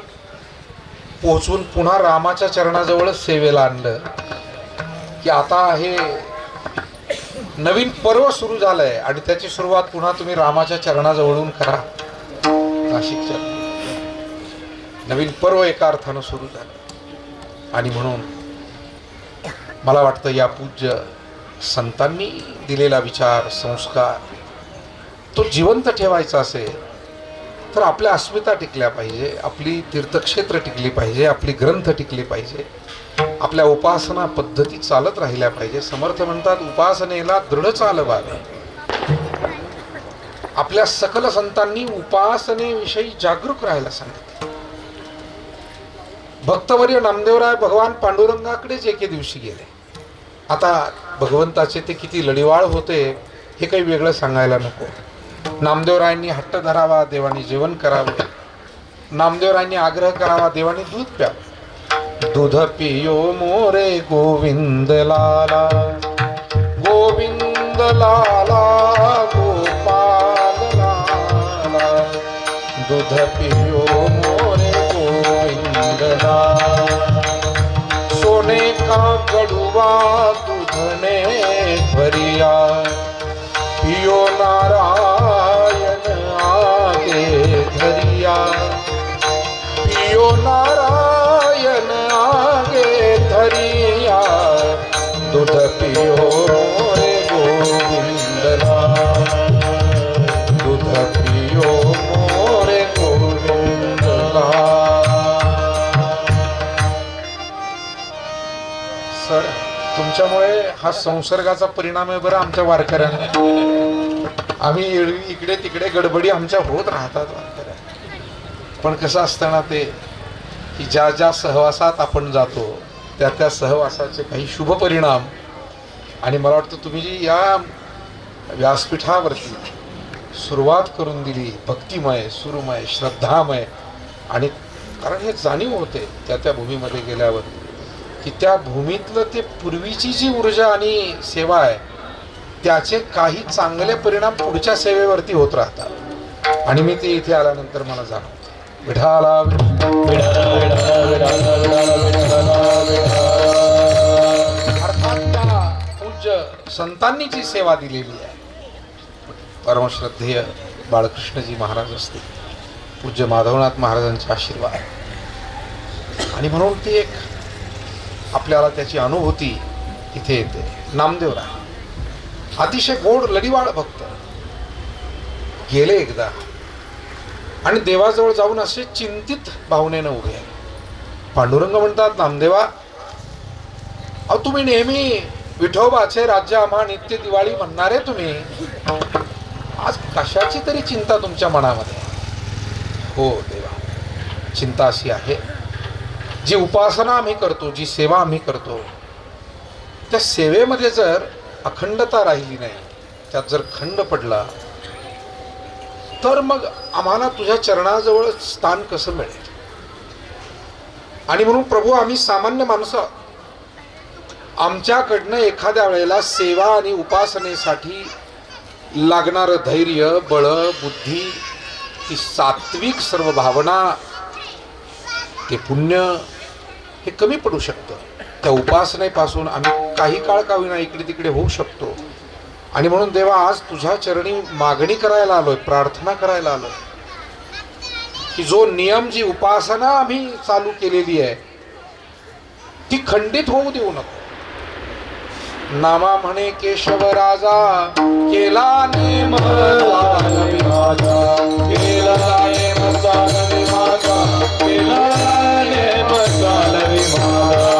पोहोचून पुन्हा रामाच्या चरणाजवळच सेवेला आणलं की आता हे नवीन पर्व सुरू झालंय आणि त्याची सुरुवात पुन्हा तुम्ही रामाच्या चरणाजवळून करा. नाशिकच्या नवीन पर्व एका अर्थानं सुरू झालं. आणि म्हणून मला वाटतं या पूज्य संतांनी दिलेला विचार, संस्कार तो जिवंत ठेवायचा असेल तर आपल्या अस्मिता टिकल्या पाहिजे, आपली तीर्थक्षेत्र टिकली पाहिजे, आपली ग्रंथ टिकले पाहिजे, आपल्या उपासना पद्धती चालत राहिल्या पाहिजे. समर्थ म्हणतात उपासनेला दृढ चालवावे. आपल्या सकल संतांनी उपासनेविषयी जागरूक राहायला सांगितले. भक्तवर्य नामदेवराय भगवान पांडुरंगाकडेच एके दिवशी गेले. आता भगवंताचे ते किती लढीवाळ होते हे काही वेगळं सांगायला नको. नामदेवरायांनी हट्ट धरावा, देवानी जेवण करावे. नामदेवरायांनी आग्रह करावा, देवानी दूध प्यावं. दूध पियो मोरे गोविंद लाला, गोविंद लाला गोपाल लाला दूध पियो मोरे गोविंद लाला सोने का गड़ुआ दूधने भरिया पियो नारायण आगे धरिया पियो नारायण आगे धरिया दूध पियो मोरे गोविंद लाल दूध पियो मोरे गोविंद लाल। सर तुमच्यामुळे हा संसर्गाचा परिणाम आहे बरं आमच्या वारकऱ्यांना। आम्ही इकडे तिकडे गडबडी आमच्या होत राहतात वारकऱ्या, पण कसं असतं ना ते की ज्या ज्या सहवासात आपण जातो त्या त्या सहवासाचे काही शुभ परिणाम, आणि मला वाटतं तुम्ही जी या व्यासपीठावरती सुरुवात करून दिली भक्तिमय सुरुमय श्रद्धामय, आणि कारण हे जाणीव होते त्या त्या भूमीमध्ये गेल्यावर की त्या भूमीतलं ते पूर्वीची जी ऊर्जा आणि सेवा आहे त्याचे काही चांगले परिणाम पुढच्या सेवेवरती होत राहतात, आणि मी ते इथे आल्यानंतर मला जाणवतं। विठाला अर्थात त्या पूज्य संतांनी जी सेवा दिलेली आहे, परमश्रद्धेय बाळकृष्णजी महाराज असतील, पूज्य माधवनाथ महाराजांचे आशीर्वाद, आणि म्हणून ती एक आपल्याला त्याची अनुभूती इथे येते। नामदेवराय अतिशय गोड लढीवाळ भक्त गेले एकदा, आणि देवाजवळ जाऊन असे चिंतित भावनेनं उभे आहे। पांडुरंग म्हणतात, नामदेवा अहो तुम्ही नेहमी विठोबाचे राज्य आम्हा नित्य दिवाळी म्हणणारे तुम्ही, आज कशाची तरी चिंता तुमच्या मनामध्ये? हो देवा, चिंता अशी आहे, जी उपासना आम्ही करतो, जी सेवा आम्ही करतो, त्या सेवेमध्ये जर अखंडता राहिली नाही, त्यात जर खंड पडला तर मग आम्हाला तुझ्या चरणाजवळ स्थान कसं मिळेल? आणि म्हणून प्रभू आम्ही सामान्य माणसं, आमच्याकडनं एखाद्या वेळेला सेवा आणि उपासनेसाठी लागणारं धैर्य बळ बुद्धी ती सात्विक सर्व भावना ते पुण्य हे कमी पडू शकतं। त्या उपासनेपासून आम्ही काही काळ का होईना इकडे तिकडे होऊ शकतो, आणि म्हणून देवा आज तुझ्या चरणी मागणी करायला आलोय, प्रार्थना करायला आलोय की जो नियम जी उपासना आम्ही चालू केलेली आहे ती खंडित होऊ देऊ नको। नामा म्हणे केशव राजा केला नेम चालवी माझा, केला नेम चालवी माझा, केला नेम चालवी माझा,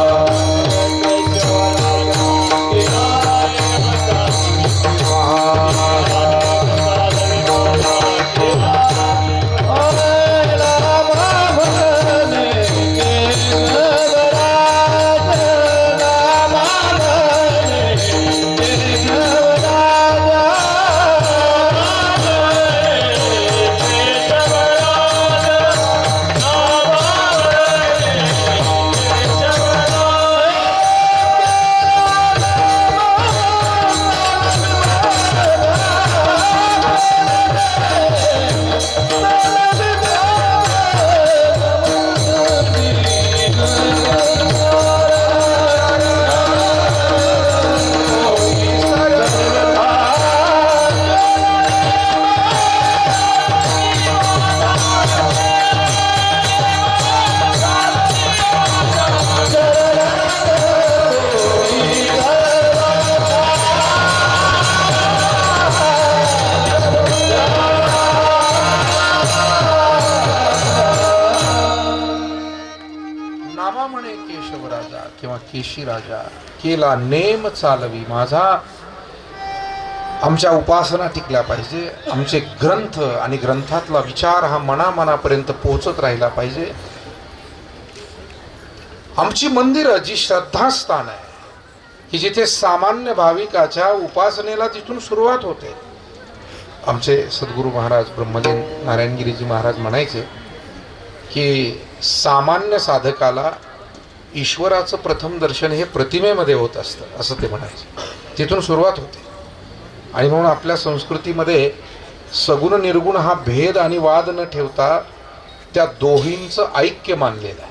केशी राजा केला नेम चालवी माझा। आमच्या उपासना टिकल्या पाहिजे, आमचे ग्रंथ आणि ग्रंथातला विचार हा मनामनापर्यंत पोहोचत राहिला पाहिजे। आमची मंदिरं जी श्रद्धास्थान आहे की जिथे सामान्य भाविकाच्या उपासनेला तिथून सुरुवात होते। आमचे सद्गुरू महाराज ब्रह्मलीन नारायणगिरीजी महाराज म्हणायचे की सामान्य साधकाला ईश्वराचं प्रथम दर्शन हे प्रतिमेमध्ये होत असतं, असं ते म्हणायचे। तिथून सुरुवात होते। आणि म्हणून आपल्या संस्कृतीमध्ये सगुण निर्गुण हा भेद आणि वाद न ठेवता त्या दोहींचं ऐक्य मानलेलं आहे.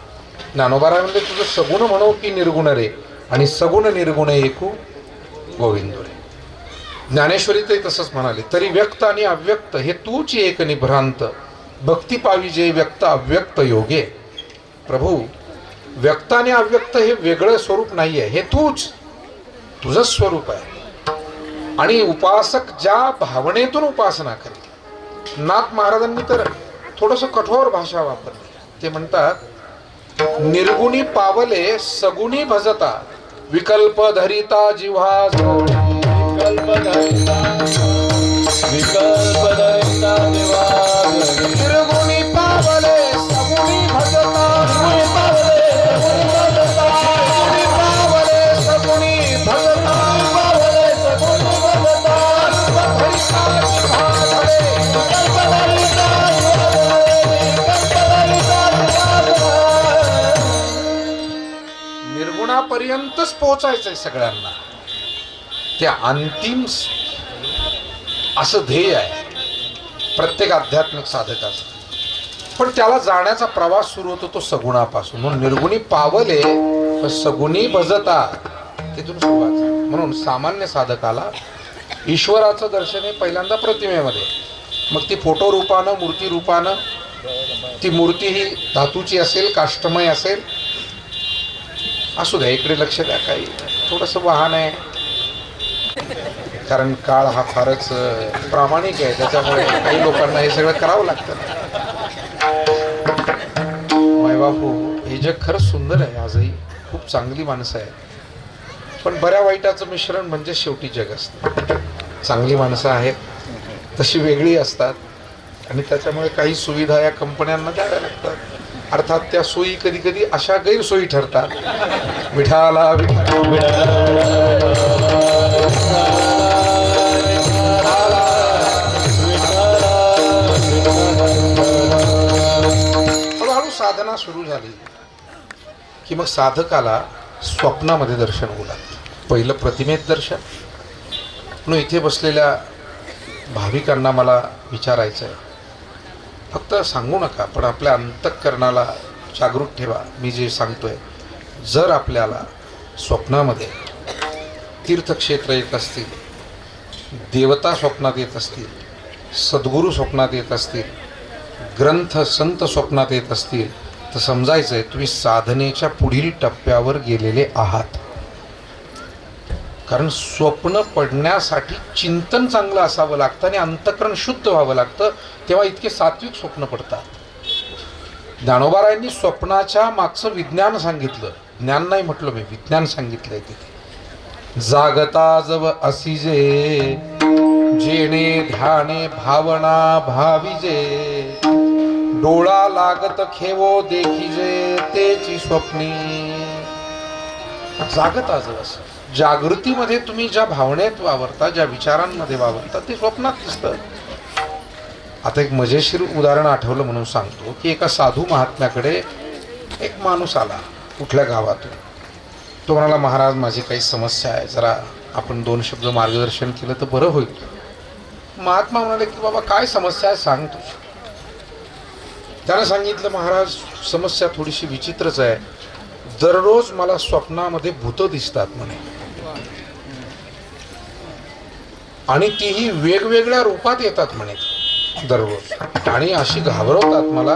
ज्ञानोबा म्हणजे तुझं सगुण म्हणो की निर्गुण रे, आणि सगुण निर्गुण एकू गोविंद रे. ज्ञानेश्वरी ते तसंच म्हणाले, तरी व्यक्त आणि अव्यक्त हे तूच एक निभ्रांत, भक्ती पावी जे व्यक्त अव्यक्त योगे. प्रभू, व्यक्त आणि अव्यक्त हे वेगळं स्वरूप नाही आहे, हे तुझं स्वरूप आहे. आणि उपासक ज्या भावनेतून उपासना करेल. नाथ महाराजांनी तर थोडंसं कठोर भाषा वापरली. ते म्हणतात, निर्गुणी पावले सगुणी भजता, विकल्प धरिता जिव्हा जवळी. निर्गुणी पावले सगुणी भजता, निर्गुणी पावले सगुणी भजता, निर्गुणापर्यंतच पोहोचायचंय सगळ्यांना. ते अंतिम असं ध्येय आहे प्रत्येक आध्यात्मिक साधकाचं. पण त्याला जाण्याचा प्रवास सुरू होतो तो सगुणापासून. म्हणून निर्गुणी पावले सगुणी भजता, तिथून सुरुवात झाली. म्हणून सामान्य साधकाला ईश्वराचं दर्शन हे पहिल्यांदा प्रतिमेमध्ये, मग ती फोटो रूपानं, मूर्ती रूपानं. ती मूर्ती ही धातूची असेल, काष्टमय असेल, असू द्या. इकडे लक्ष द्या, काही थोडंसं वाहन आहे, कारण काळ हा फारच प्रामाणिक आहे, त्याच्यामुळे काही लोकांना हे सगळं करावं लागतं. मायबापू, हे जग खरंच सुंदर आहे. आजही खूप चांगली माणसं आहेत, पण बऱ्या वाईटाचं मिश्रण म्हणजे शेवटी जग असतं. चांगली माणसं आहेत तशी वेगळी असतात, आणि त्याच्यामुळे काही सुविधा या कंपन्यांना द्याव्या लागतात. अर्थात त्या सोयी कधी कधी अशा गैरसोयी ठरतात. विठाला हळूहळू साधना सुरू झाली की मग साधकाला स्वप्नामध्ये दर्शन होऊ लागतं. पहिलं प्रतिमेत दर्शन. म्हणून इथे बसलेल्या भाविकांना मला विचारायचं आहे, फक्त सांगू नका, पण आपल्या अंतःकरणाला जागृत ठेवा. मी जे सांगतोय, जर आपल्याला स्वप्नामध्ये तीर्थक्षेत्र येत असतील, देवता स्वप्नात येत असतील, सद्गुरू स्वप्नात येत असतील, ग्रंथ संत स्वप्नात येत असतील, तर समजायचं आहे तुम्ही साधनेच्या पुढील टप्प्यावर गेलेले आहात. कारण स्वप्न पडण्यासाठी चिंतन चांगलं असावं लागतं आणि अंतःकरण शुद्ध व्हावं लागतं, तेव्हा इतके सात्विक स्वप्न पडतात. ज्ञानोबारायांनी स्वप्नाच्या मागचं विज्ञान सांगितलं. ज्ञान नाही म्हटलं मी, विज्ञान सांगितलंय तिथे. जागता जव असिजे, जेणे ध्याने भावना भाविजे, डोळा लागत खेवो देखिजे, तेची स्वप्नी. जागता जव असं, जागृतीमध्ये तुम्ही ज्या भावनेत वावरता, ज्या विचारांमध्ये वावरता, ते स्वप्नात दिसतं. आता एक मजेशीर उदाहरण आठवलं म्हणून सांगतो की एका साधू महात्म्याकडे एक माणूस आला कुठल्या गावातून. तो म्हणाला, महाराज माझी काही समस्या आहे, जरा आपण 2 शब्द मार्गदर्शन केलं तर बरं होईल. महात्मा म्हणाले की बाबा काय समस्या आहे सांग तू. त्यानं सांगितलं, महाराज समस्या थोडीशी विचित्रच आहे, दररोज मला स्वप्नामध्ये भूतं दिसतात म्हणे, आणि तीही वेगवेगळ्या रूपात येतात म्हणे दररोज, आणि अशी घाबरवतात मला,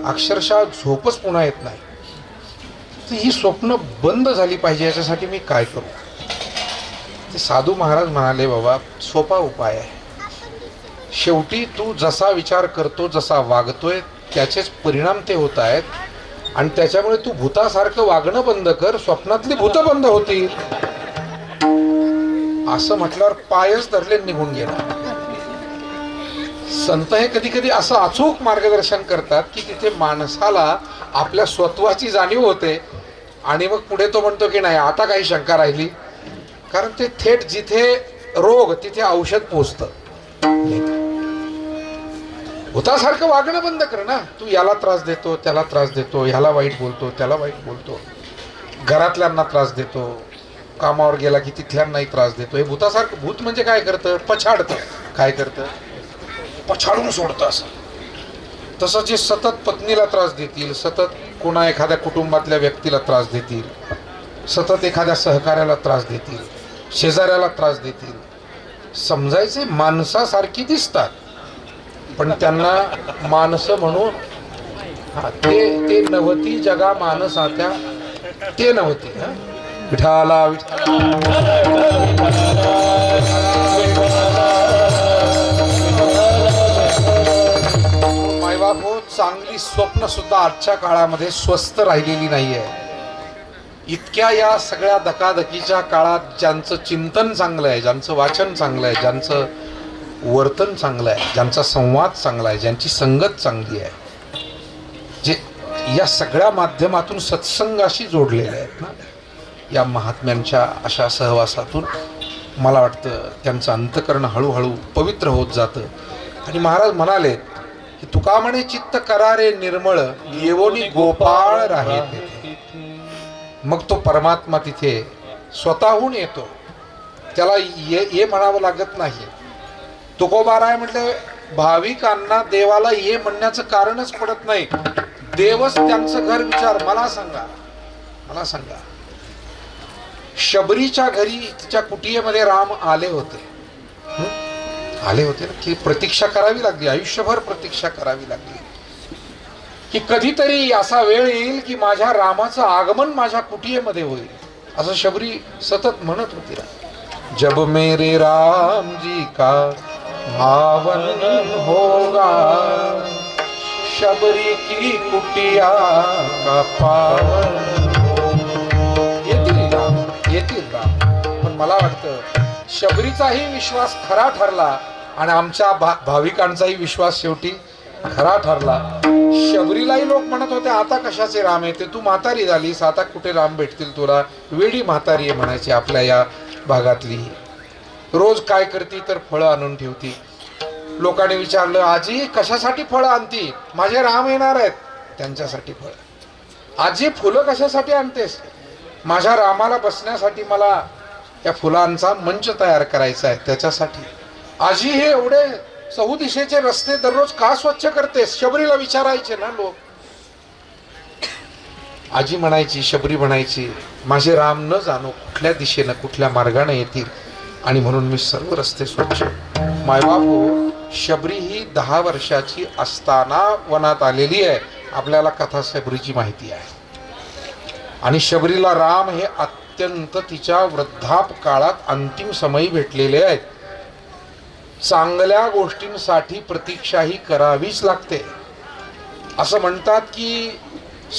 अक्षरशः झोपच पुन्हा येत नाही. तर ही स्वप्न बंद झाली पाहिजे, याच्यासाठी मी काय करू. ते साधू महाराज म्हणाले, बाबा सोपा उपाय आहे. शेवटी तू जसा विचार करतो, जसा वागतोय, त्याचेच परिणाम ते होत आहेत, आणि त्याच्यामुळे तू भूतासारखं वागणं बंद कर, स्वप्नातली भूतं बंद होतील. असं म्हटल्यावर पायच धरले निघून गेला. संत हे कधी कधी असं अचूक मार्गदर्शन करतात की तिथे माणसाला आपल्या स्वत्वाची जाणीव होते, आणि मग पुढे तो म्हणतो की नाही आता काही शंका राहिली, कारण ते थेट जिथे रोग तिथे औषध पोचतं. भूतासारखं वागणं बंद कर ना. तू याला त्रास देतो, त्याला त्रास देतो, ह्याला वाईट बोलतो, त्याला वाईट बोलतो, घरातल्यांना त्रास देतो, कामावर गेला की तिथल्यांनाही त्रास देतो. हे भूतासारखं. भूत म्हणजे काय करतं? पछाडतं. काय करतं? पछाडून सोडतं. असं तसं जे सतत पत्नीला त्रास देतील, सतत कोणा एखाद्या कुटुंबातल्या व्यक्तीला त्रास देतील, सतत एखाद्या सहकार्याला त्रास देतील, शेजाऱ्याला त्रास देतील, समजायचे माणसासारखी दिसतात पण त्यांना माणसं म्हणून ते नवती जगा माणसात्या ते नव्हती. विठाला मायबाप हो, चांगली स्वप्न सुद्धा आजच्या काळामध्ये स्वस्त राहिलेली नाहीये. इतक्या या सगळ्या धकाधकीच्या काळात ज्यांचं चिंतन चांगलं आहे, ज्यांचं वाचन चांगलं आहे, ज्यांचं वर्तन चांगलं आहे, ज्यांचा संवाद चांगला आहे, ज्यांची संगत चांगली आहे, जे या सगळ्या माध्यमातून सत्संगाशी जोडलेले आहेत ना, या महात्म्यांच्या अशा सहवासातून मला वाटतं त्यांचं अंतकरण हळूहळू पवित्र होत जातं. आणि महाराज म्हणाले की तुका म्हणे चित्त करारे निर्मळ, येवोनी गोपाळ राहे तेथे. मग तो परमात्मा तिथे स्वतःहून येतो. त्याला ये म्हणावं लागत नाही. तुकोबाराय म्हटलं भाविकांना देवाला ये म्हणण्याचं कारणच पडत नाही. देवच त्यांचं घर विचार. मला सांगा शबरीच्या घरी तिच्या कुटियेमध्ये राम आले होते. आले होते ना, की प्रतीक्षा करावी लागली. आयुष्यभर प्रतीक्षा करावी लागली की कधीतरी असा वेळ येईल की माझ्या रामाचं आगमन माझ्या कुटियेमध्ये होईल, असं शबरी सतत म्हणत होती. जब मेरे राम जी का आगमन होगा, शबरी की कुटिया का पावन. येतील राम. पण मला वाटतं शबरीचाही विश्वास खरा ठरला आणि आमच्या भाविकांचाही विश्वास शेवटी खरा ठरला. शबरीलाही लोक म्हणत होते आता कशाचे राम येते, तू म्हातारी झालीस, आता कुठे राम भेटतील तुला, वेडी म्हातारी आहे म्हणायची आपल्या या भागातली. रोज काय करती तर फळं आणून ठेवती. लोकांनी विचारलं आजी कशासाठी फळं आणती? माझे राम येणार आहेत त्यांच्यासाठी फळं. आजी फुलं कशासाठी आणतेस? माझ्या रामाला बसण्यासाठी मला त्या फुलांचा मंच तयार करायचा आहे त्याच्यासाठी. आजी हे एवढे चहूदिशेचे रस्ते दररोज का स्वच्छ करतेस? शबरीला विचारायचे ना लोक. आजी म्हणायची, शबरी म्हणायची माझे राम न जाणो कुठल्या दिशेनं कुठल्या मार्गाने येतील आणि म्हणून मी सर्व रस्ते स्वच्छ. मायबाप हो, शबरी ही 10 वर्षाची असताना वनात आलेली आहे. आपल्याला कथा शबरीची माहिती आहे. आणि शबरीला राम हे अत्यंत तिच्या वृद्धाप काळात अंतिम समयी भेटलेले आहेत. चांगल्या गोष्टींसाठी प्रतीक्षाही करावीच लागते. असं म्हणतात की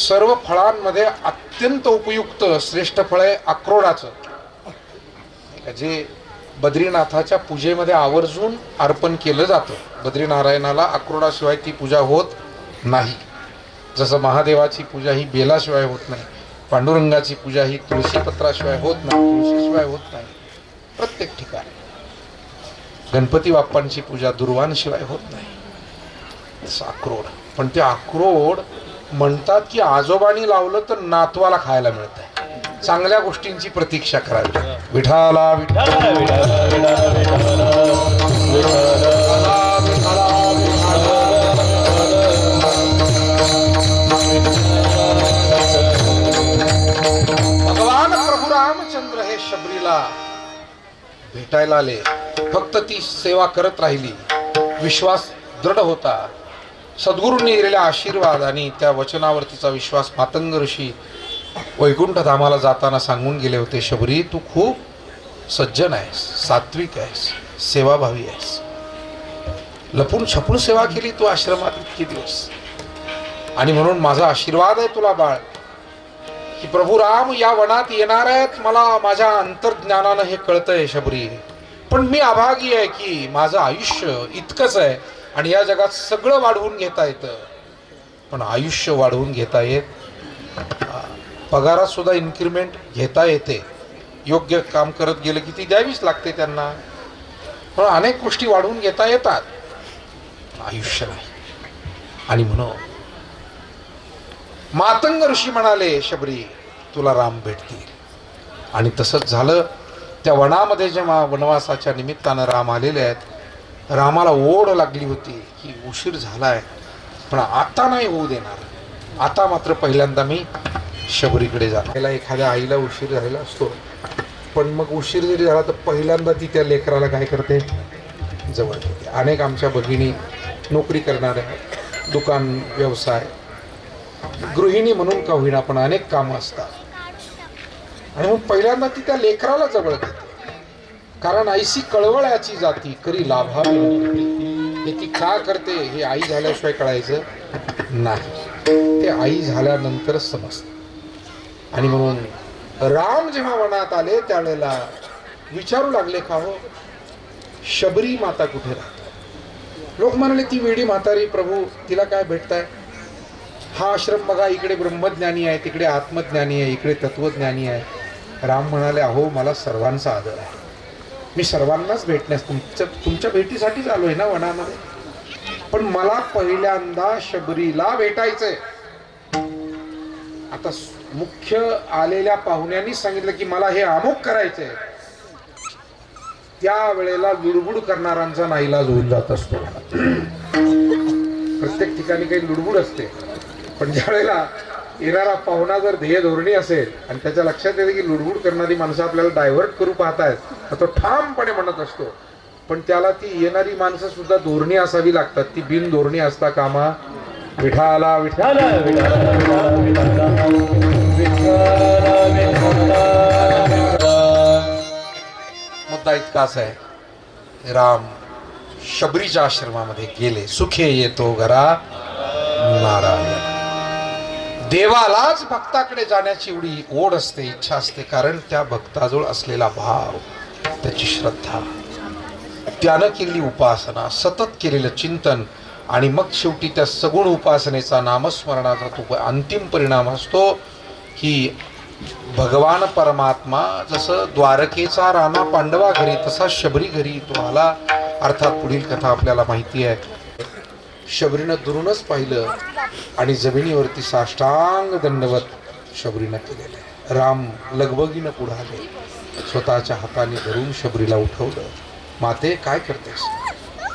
सर्व फळांमध्ये अत्यंत उपयुक्त श्रेष्ठ फळ आहे अक्रोडाचं, जे बद्रीनाथाच्या पूजेमध्ये आवर्जून अर्पण केलं जातं. बद्रीनारायणाला अक्रोडाशिवाय ती पूजा होत नाही. जसं महादेवाची पूजा ही बेलाशिवाय होत नाही, पांडुरंगाची पूजा ही तुळशीपत्राशिवाय होत नाही, तुळशीशिवाय होत नाही. प्रत्येक ठिकाणी गणपती बाप्पांची पूजा दुर्वांशिवाय होत नाही. तसं अक्रोड. पण ते अक्रोड म्हणतात की आजोबांनी लावलं तर नातवाला खायला मिळत आहे. चांगल्या गोष्टींची प्रतीक्षा करावी. विठाला भगवान प्रभू रामचंद्र हे शबरीला भेटायला आले. फक्त ती सेवा करत राहिली. विश्वास दृढ होता. सद्गुरूंनी दिलेल्या आशीर्वाद आणि त्या वचनावर तिचा विश्वास मातंग ऋषी वैकुंठ धामाला जाताना सांगून गेले होते, शबरी तू खूप सज्जन आहेस, सात्विक आहेस, सेवाभावी आहेस. लपून छपून सेवा केली तू आश्रमात इतके दिवस, आणि म्हणून माझा आशीर्वाद आहे तुला बाळ की प्रभू राम या वनात येणार आहेत. मला माझ्या अंतर्ज्ञानानं हे कळतंय शबरी, पण मी अभागी आहे की माझं आयुष्य इतकंच आहे आणि या जगात सगळं वाढवून घेता येतं पण आयुष्य वाढवून घेता येत. पगारात सुद्धा इन्क्रिमेंट घेता येते. योग्य काम करत गेलं की ती द्यावीच लागते त्यांना. पण अनेक गोष्टी वाढवून घेता येतात, आयुष्य नाही. आणि म्हणून मातंग ऋषी म्हणाले, शबरी तुला राम भेटतील. आणि तसंच झालं. त्या वनामध्ये जेव्हा वनवासाच्या निमित्तानं राम आलेले आहेत, रामाला ओढ लागली होती की उशीर झालाय, पण आता नाही होऊ देणार. आता मात्र पहिल्यांदा मी शबरीकडे जाणार. एखाद्या आईला उशीर झालेला असतो, पण मग उशीर जरी झाला तर पहिल्यांदा ती त्या लेकराला काय करते, जवळ ठेवते. अनेक आमच्या भगिनी नोकरी करणाऱ्या, दुकान व्यवसाय, गृहिणी म्हणून का होईना पण अनेक कामं असतात, आणि मग पहिल्यांदा ती त्या लेकराला जवळ घेते. कारण आईशी कळवळ्याची जाती करी लाभावी. हे ती का करते हे आई झाल्याशिवाय कळायचं नाही, ते आई झाल्यानंतरच समजतं. आणि म्हणून राम जेव्हा वनात आले त्यावेळेला विचारू लागले, का हो शबरी माता कुठे राहते? लोक म्हणाले, ती वेडी म्हातारी प्रभू, तिला काय भेटताय? हा आश्रम बघा, इकडे ब्रह्मज्ञानी आहे, तिकडे आत्मज्ञानी आहे, इकडे तत्वज्ञानी आहे. राम म्हणाले, अहो मला सर्वांचा आदर आहे, मी सर्वांनाच भेटण्यास तुमच्या भेटीसाठीच आलोय ना वनामध्ये, पण मला पहिल्यांदा शबरीला भेटायचंय. आता मुख्य आलेल्या पाहुण्यांनी सांगितलं की मला हे अमुक करायचंय, त्या वेळेला लुडबुड करणाऱ्यांचा नाईलाज होऊन जात असतो. प्रत्येक ठिकाणी काही लुडबुड असते, पण ज्या वेळेला येणारा पाहुणा जर ध्येय धोरणी असेल आणि त्याच्या लक्षात येते की लुडबुड करणारी माणसं आपल्याला डायव्हर्ट करू पाहतायत, तर तो ठामपणे म्हणत असतो. पण त्याला ती येणारी माणसं सुद्धा धोरणी असावी लागतात, ती बिन धोरणी असता कामा. विठाला विठाला मुद्दा इतकाच आहे, राम शबरीच्या आश्रमामध्ये गेले. सुखे येतो घरा नारायण. देवालाच भक्ताकडे जाण्याची एवढी ओढ असते, इच्छा असते, कारण त्या भक्ताजवळ असलेला भाव, त्याची श्रद्धा, त्यानं केलेली उपासना, सतत केलेलं चिंतन, आणि मग शेवटी त्या सगुण उपासनेचा, नामस्मरणाचा तो अंतिम परिणाम असतो की भगवान परमात्मा जसं द्वारकेचा राणा पांडवा घरी, तसा शबरी घरी तो आला. अर्थात पुढील कथा आपल्याला माहिती आहे. शबरीनं दुरूनच पाहिलं आणि जमिनीवरती साष्टांग दंडवत शबरीनं केलेलं आहे. राम लगबगीनं पुढे आले, स्वतःच्या हाताने धरून शबरीला उठवलं. माते काय करतेस,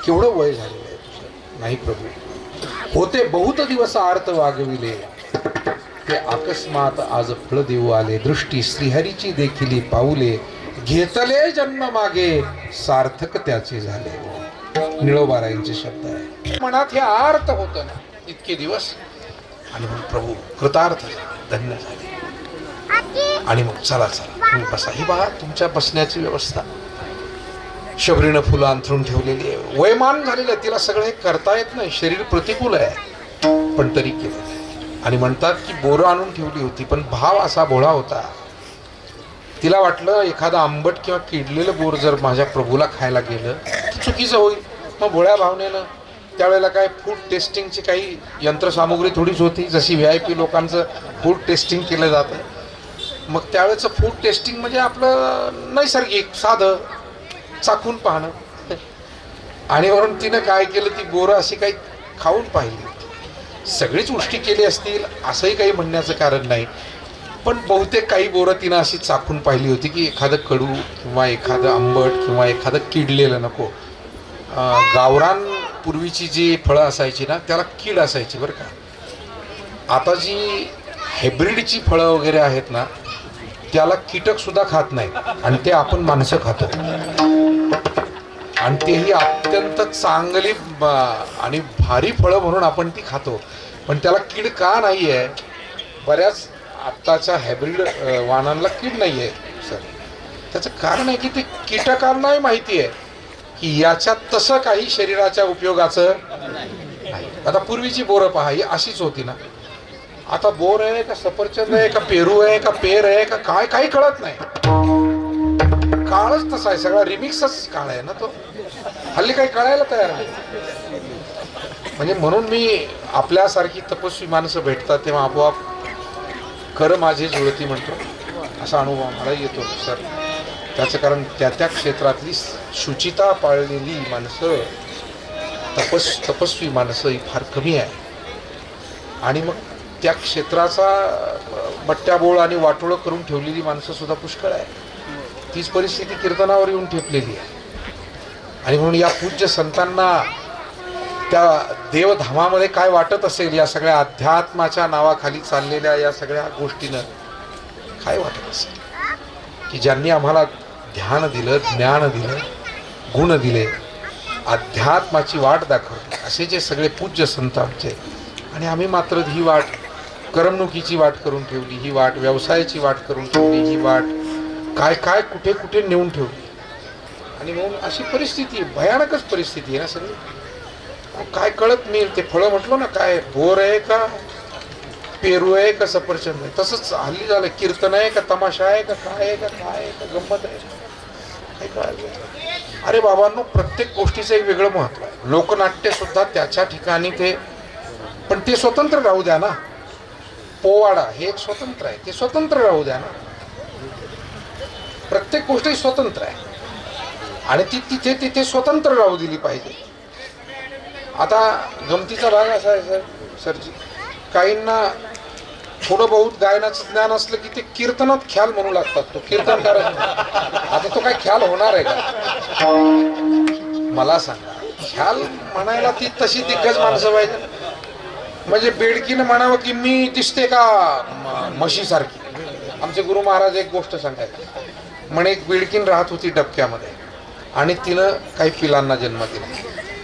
केवढं वय झालेलं आहे तुझं? नाही प्रभू, होते बहुत दिवस आर्त वागविले, ते अकस्मात आज फळ देऊ आले. दृष्टी श्रीहरीची देखिली पाऊले, घेतले जन्म मागे सार्थक त्याचे झाले. निळोबारायांचे शब्द आहे. मनात हे आर्त होतं ना इतके दिवस, आणि मग प्रभू कृतार्थ झाले, धन्य झाले. आणि मग चला चला तुम्ही बसा. ही बघा तुमच्या बसण्याची व्यवस्था. शबरीनं फुलं अंथरून ठेवलेली आहे. वयमान झालेलं आहे, तिला सगळं हे करता येत नाही, शरीर प्रतिकूल आहे, पण तरी केलं. आणि म्हणतात की बोरं आणून ठेवली होती, पण भाव असा भोळा होता, तिला वाटलं एखादा आंबट किंवा किडलेलं बोर जर माझ्या प्रभूला खायला गेलं तर चुकीचं होईल. मग भोळ्या भावनेनं त्यावेळेला काय फूड टेस्टिंगची काही यंत्रसामुग्री थोडीच होती, जशी VIP लोकांचं फूड टेस्टिंग केलं जातं. मग त्यावेळेचं फूड टेस्टिंग म्हणजे आपलं नैसर्गिक साधं चाखून पाहणं. आणि म्हणून तिनं काय केलं, ती बोरं अशी काही खाऊन पाहिली. सगळीच उष्टी केली असतील असंही काही म्हणण्याचं कारण नाही, पण बहुतेक काही बोरं तिनं अशी चाखून पाहिली होती की एखादं कडू किंवा एखादं आंबट किंवा एखादं किडलेलं नको. गावरान पूर्वीची जी फळं असायची ना त्याला कीड असायची बरं का. आता जी हायब्रिडची फळं वगैरे आहेत ना त्याला कीटक सुद्धा खात नाही, आणि ते आपण माणसं खातो, आणि तेही अत्यंत चांगली आणि भारी फळं म्हणून आपण ती खातो. पण त्याला कीड का नाही आहे? बऱ्याच आत्ताच्या हायब्रिड वाहनांना कीड नाही आहे सर. त्याचं कारण आहे की ते कीटकांनाही माहिती आहे की याच्यात तसं काही शरीराच्या उपयोगाचं नाही. आता पूर्वीची बोरं पहा, ही अशीच होती ना. आता बोर आहे का सफरचंद आहे का पेरू आहे का पेर आहे का काय, काही कळत नाही. काळच तसा आहे, सगळा रिमिक्सच काळ आहे ना तो. हल्ली काही कळायला तयार नाही. म्हणजे म्हणून मी आपल्यासारखी तपस्वी माणसं भेटतात तेव्हा आपोआप खरं माझी जुळती म्हणतो, असा अनुभव मला येतो सर. त्याचं कारण त्या त्या क्षेत्रातली शुचिता पाळलेली माणसं, तपस्वी माणसं ही फार कमी आहे. आणि मग त्या क्षेत्राचा बट्ट्या बोळ आणि वाटोळं करून ठेवलेली माणसं सुद्धा पुष्कळ आहे. तीच परिस्थिती कीर्तनावर येऊन ठेपलेली आहे. आणि म्हणून या पूज्य संतांना त्या देवधामामध्ये काय वाटत असेल, या सगळ्या अध्यात्माच्या नावाखाली चाललेल्या या सगळ्या गोष्टीनं काय वाटत असेल की ज्यांनी आम्हाला ध्यान दिलं, ज्ञान दिलं, गुण दिले, अध्यात्माची वाट दाखवली, असे जे सगळे पूज्य संत आमचे, आणि आम्ही मात्र ही वाट करमणुकीची वाट करून ठेवली, ही वाट व्यवसायाची वाट करून ठेवली, ही वाट काय काय कुठे कुठे नेऊन ठेवली. आणि म्हणून अशी परिस्थिती, भयानकच परिस्थिती आहे ना सगळी. काय कळत नाही. ते फळं म्हटलं ना, काय बोर आहे का पेरू आहे का सफरचंद आहे, तसंच हल्ली झालं. कीर्तन आहे का तमाशा आहे का काय आहे का काय आहे का गंमत आहे, काय कळायचं. अरे बाबांनो, प्रत्येक गोष्टीचं एक वेगळं महत्व आहे. लोकनाट्य सुद्धा त्याच्या ठिकाणी ते, पण ते स्वतंत्र राहू द्या ना. पोवाडा हे एक स्वतंत्र आहे, ते स्वतंत्र राहू द्या ना. प्रत्येक गोष्ट ही स्वतंत्र आहे आणि ती तिथे तिथे स्वतंत्र राहू दिली पाहिजे. आता गमतीचा भाग असा आहे सरजी, काहींना थोडं बहुत गायनाचं ज्ञान असलं की ते कीर्तनात ख्याल म्हणू लागतात. तो कीर्तनकार, आता तो काय ख्याल होणार आहे का? मला सांगा, ख्याल म्हणायला ती तशी दिग्गज माणसं पाहिजे. म्हणजे बेडकीनं म्हणावं की मी दिसते का म्हशीसारखी. आमचे गुरु महाराज एक गोष्ट सांगायचे, म्हणे एक बेडकीन राहत होती डबक्यामध्ये आणि तिनं काही पिलांना जन्म दिला.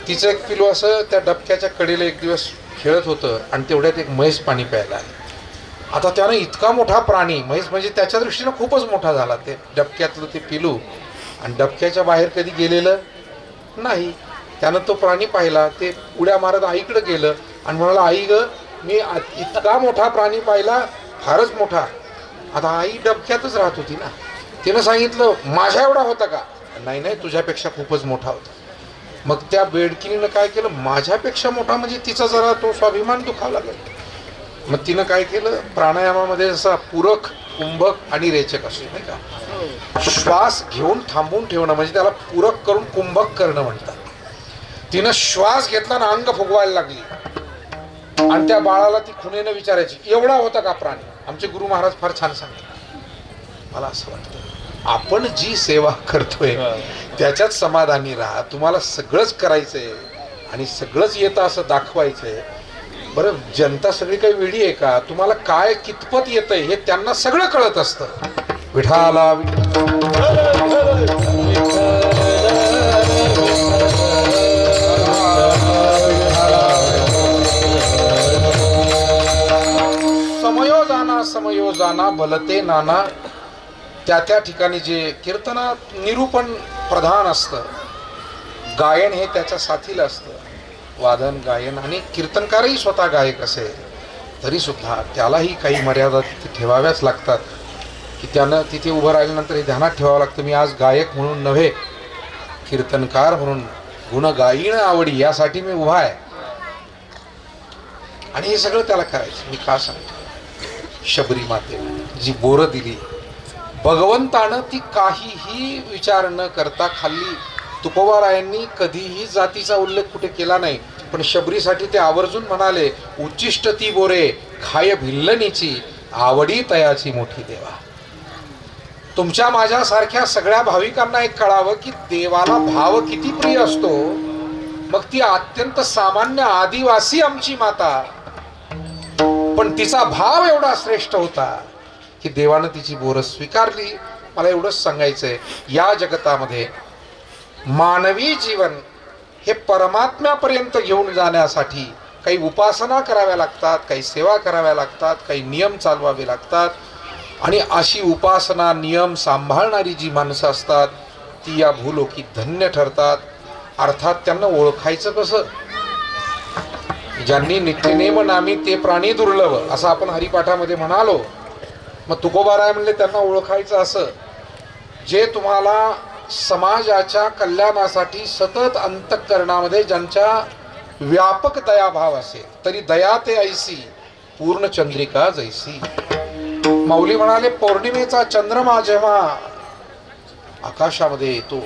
तिचं एक पिलू असं त्या डबक्याच्या कडेला एक दिवस खेळत होतं आणि तेवढ्यात एक म्हैस पाणी प्यायला आली. आता त्यानं इतका मोठा प्राणी, म्हैस म्हणजे त्याच्या दृष्टीनं खूपच मोठा झाला, ते डबक्यातलं ते पिलू, आणि डबक्याच्या बाहेर कधी गेलेलं नाही. त्यानं तो प्राणी पाहिला, ते उड्या मारत आईकडे गेलं आणि म्हणाला, आई ग, मी इतका मोठा प्राणी पाहिला, फारच मोठा. आता आई डबक्यातच राहत होती ना, तिनं सांगितलं, माझ्या एवढा होता का? नाही नाही, तुझ्यापेक्षा खूपच मोठा होता. मग त्या बेडकीनं काय केलं, माझ्यापेक्षा मोठा म्हणजे तिचा जरा तो स्वाभिमान दुखावा लागला. मग तिनं काय केलं, प्राणायामामध्ये जसा पूरक, कुंभक आणि रेचक असतो नाही का, श्वास घेऊन थांबून ठेवणं म्हणजे त्याला पूरक करून कुंभक करणं म्हणतात. तिनं श्वास घेतला ना, अंग फुगवायला लागली आणि त्या बाळाला ती खुणेनं विचारायची, एवढा होता का प्राणी? आमचे गुरु महाराज फार छान सांगतात. मला असं वाटतं, आपण जी सेवा करतोय त्याच्यात समाधानी राहा. तुम्हाला सगळंच करायचंय आणि सगळंच येतं असं दाखवायचंय. बरं, जनता सगळी काही वेडी आहे का? तुम्हाला काय कितपत येतंय हे त्यांना सगळं कळत असतं. विठाला समयोजाना बलते नाना. त्या त्या ठिकाणी जे कीर्तनात निरूपण प्रधान असतं, गायन हे त्याच्या साथीला असतं, वादन गायन, आणि कीर्तनकारही स्वतः गायक असेल तरी सुद्धा त्यालाही काही मर्यादा तिथे ठेवाव्याच लागतात. की त्यानं तिथे उभं राहिल्यानंतर हे ध्यानात ठेवावं लागतं, मी आज गायक म्हणून नव्हे, कीर्तनकार म्हणून गुण गायन आवडी यासाठी मी उभा आहे. आणि हे सगळं त्याला करायचं. मी का सांगतो, शबरी मातेला जी बोरं दिली, भगवंतानं ती काहीही विचार न करता खाल्ली. तुकोबारायांनी कधीही जातीचा उल्लेख कुठे केला नाही, पण शबरीसाठी ते आवर्जून म्हणाले, उच्चिष्ट ती बोरे खाय भिल्लनीची, आवडी तयाची मोठी देवा. तुमच्या माझ्यासारख्या सगळ्या भाविकांना एक कळावं की देवाला भाव किती प्रिय असतो. मग ती अत्यंत सामान्य आदिवासी आमची माता, पण तिचा भाव एवढा श्रेष्ठ होता की देवानं तिची बोरं स्वीकारली. मला एवढंच सांगायचंय, या जगतामध्ये मानवी जीवन हे परमात्म्यापर्यंत घेऊन जाण्यासाठी काही उपासना कराव्या लागतात, काही सेवा कराव्या लागतात, काही नियम चालवावे लागतात. आणि अशी उपासना नियम सांभाळणारी जी माणसं असतात ती या भूलोकी धन्य ठरतात. अर्थात त्यांना ओळखायचं कसं? ज्यांनी नित्यनेम नामी ते प्राणी दुर्लभ, असं आपण हरिपाठामध्ये म्हणालो. मग तुकोबाराय म्हणले त्यांना ओळखायचं असं, जे तुम्हाला समाजाच्या कल्याणासाठी सतत अंतःकरणामध्ये ज्यांच्या व्यापक दयाभाव असेल, तरी दया ते ऐसी पूर्ण चंद्रिका जैसी. माऊली म्हणाले, पौर्णिमेचा चंद्रमा जेव्हा आकाशामध्ये येतो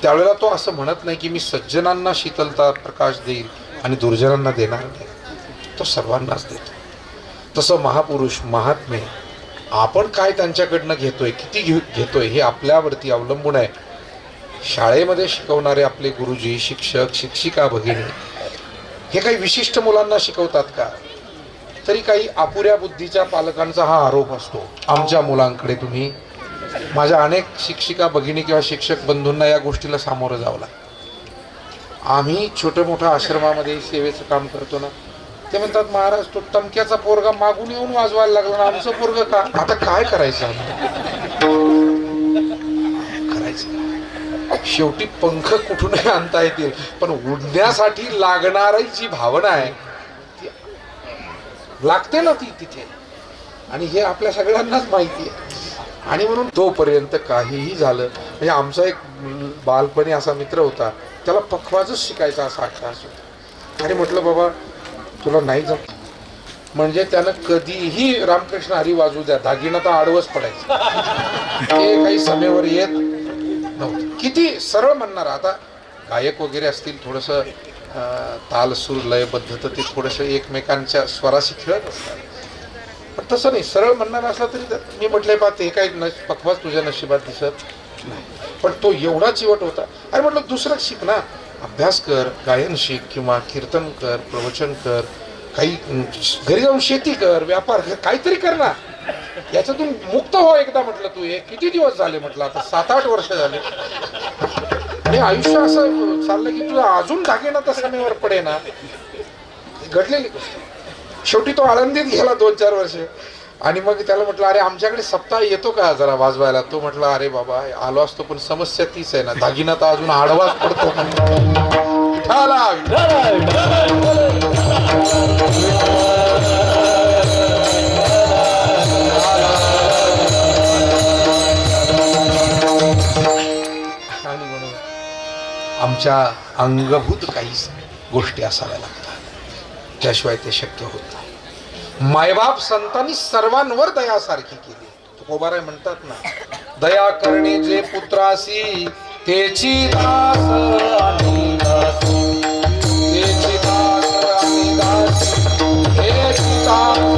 त्यावेळेला तो असं म्हणत नाही की मी सज्जनांना शीतलता प्रकाश देईल आणि दुर्जनांना देणार नाही, तो सर्वांनाच देतो. तसं महापुरुष महात्मे आपण काय त्यांच्याकडनं घेतोय, किती घेतोय हे आपल्यावरती अवलंबून आहे. शाळेमध्ये शिकवणारे आपले गुरुजी, शिक्षक, शिक्षिका, भगिनी हे काही विशिष्ट मुलांना शिकवतात का? तरी काही अपुऱ्या बुद्धीच्या पालकांचा हा आरोप असतो आमच्या मुलांकडे. तुम्ही माझ्या अनेक शिक्षिका भगिनी किंवा शिक्षक बंधूंना या गोष्टीला सामोरं जावं लागतं. आम्ही छोट्या मोठ्या आश्रमामध्ये सेवेचं काम करतो ना, ते म्हणतात महाराज तो टमक्याचा पोरगा मागून येऊन वाजवायला लागला ना, आमचं पोरग का? आता काय करायचं करायचं? शेवटी पंख कुठूनही आणता येतील, पण उडण्यासाठी लागणारी जी भावना आहे ती लागते ना, ती तिथे. आणि हे आपल्या सगळ्यांनाच माहिती आहे. आणि म्हणून तोपर्यंत काहीही झालं, म्हणजे आमचा एक बालपणी असा मित्र होता, त्याला पखवाजच शिकायचा असा अट्टास होता. आणि म्हटलं बाबा तुला नाही जमत, म्हणजे त्यानं कधीही रामकृष्ण हरी वाजू द्या, दागिना तर आडवच पडायचं, ते काही समेवर येत नव्हतं. किती सरळ म्हणणार. आता गायक वगैरे असतील, थोडंसं ताल सूर लयबद्ध, तर ते थोडंसं एकमेकांच्या स्वराशी खेळत असतात. पण तसं नाही, सरळ म्हणणार असला तरी मी म्हटलंय बा ते काही पखवाज तुझ्या नशिबात दिसत नाही. पण तो एवढा चिवट होता. अरे म्हटलं दुसरं शिक ना, अभ्यास कर, गायन शिक किंवा कीर्तन कर, प्रवचन कर, काही घरी जाऊन शेती कर, व्यापार कर, काहीतरी कर ना, याच्यातून मुक्त हो एकदा. म्हटलं तू हे किती दिवस झाले, म्हटलं आता 7-8 वर्ष झाले, आणि आयुष्य असं चाललं की तुझा अजून दागिना तर समेवर पडे ना. घडलेली गोष्ट. शेवटी तो आळंदीत गेला 2-4 वर्ष, आणि मग त्याला म्हटलं अरे आमच्याकडे सप्ताह येतो का जरा वाजवायला? तो म्हटला अरे बाबा आलो असतो, पण समस्या तीच आहे ना, दागिना तर अजून आडवाच पडतो. आणि म्हणून आमच्या अंगभूत काही गोष्टी असाव्या लागतात, त्याशिवाय ते शक्य होत नाही. मायबाप संतांनी सर्वांवर दया सारखी केली. तुकोबाराय म्हणतात ना, दया करणे जे पुत्रासी तेची दास आणि दासी, तेची दास आणि दासी, तेची दास.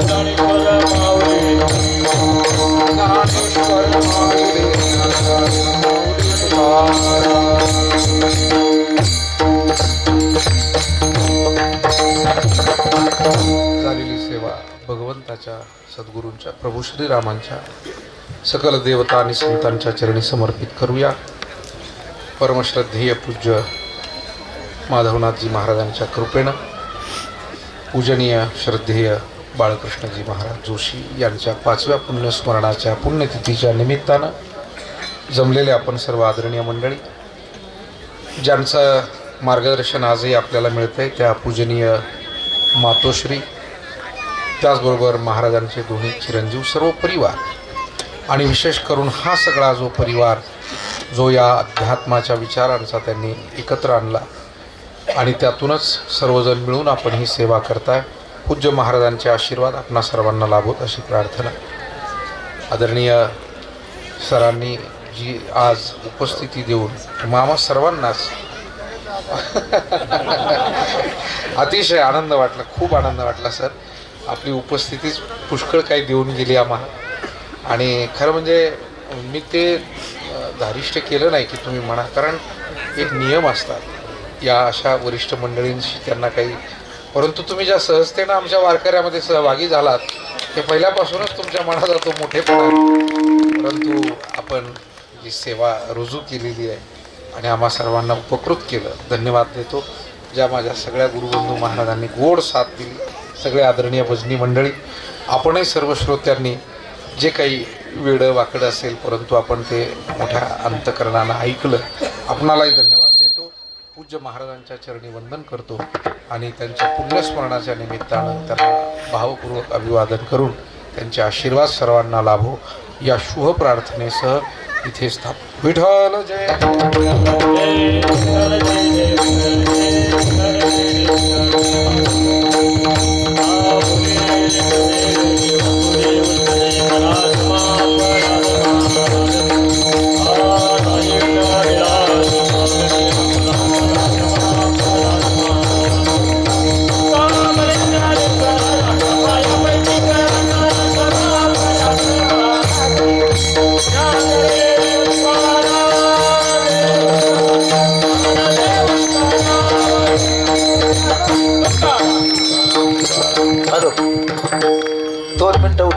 ज्ञानेश्वर माऊली ज्ञानेश्वर माऊली झालेली सेवा भगवंताच्या सद्गुरूंच्या प्रभू श्रीरामांच्या सकल देवता आणि संतांच्या चरणी समर्पित करूया. परमश्रद्धेय पूज्य माधवनाथजी महाराजांच्या कृपेनं पूजनीय श्रद्धेय बाळकृष्णजी महाराज जोशी यांच्या 5व्या पुण्यस्मरणाच्या पुण्यतिथीच्या निमित्तानं जमलेले आपण सर्व आदरणीय मंडळी, ज्यांचं मार्गदर्शन आजही आपल्याला मिळतं आहे, त्या पूजनीय मातोश्री, त्याचबरोबर महाराजांचे दोन्ही चिरंजीव, सर्व परिवार आणि विशेष करून हा सगळा जो परिवार जो या अध्यात्माच्या विचारांचा त्यांनी एकत्र आणला आणि त्यातूनच सर्वजण मिळून आपण ही सेवा करताय. पूज्य महाराजांचे आशीर्वाद आपणा सर्वांना लाभोत अशी प्रार्थना. आदरणीय सरांनी जी आज उपस्थिती देऊन मामा सर्वांनाच अतिशय आनंद वाटला, खूप आनंद वाटला सर. आपली उपस्थितीच पुष्कळ काही देऊन गेली आम्हाला. आणि खरं म्हणजे मी ते धारिष्ट केलं नाही की तुम्ही म्हणा, कारण एक नियम असतात या अशा वरिष्ठ मंडळींशी, त्यांना काही, परंतु तुम्ही ज्या सहजतेनं आमच्या वारकऱ्यामध्ये सहभागी झालात ते पहिल्यापासूनच तुमच्या मनात तो मोठेपणा. परंतु आपण जी सेवा रुजू केलेली आहे आणि आम्हा सर्वांना उपकृत केलं, धन्यवाद देतो. ज्या माझ्या सगळ्या गुरुबंधू महाराजांनी गोड साथ दिली, सगळे आदरणीय भजनी मंडळी, आपणही सर्व श्रोत्यांनी जे काही वेडं वाकडं असेल परंतु आपण ते मोठ्या अंतकरणानं ऐकलं, आपणालाही धन्यवाद देतो. पूज्य महाराजांच्या चरणी वंदन करतो आणि त्यांच्या पुण्यस्मरणाच्या निमित्तानं त्यांना भावपूर्वक अभिवादन करून त्यांचे आशीर्वाद सर्वांना लाभो या शुभ प्रार्थनेसह इथे स्थाप. विठ्ठल जय. जय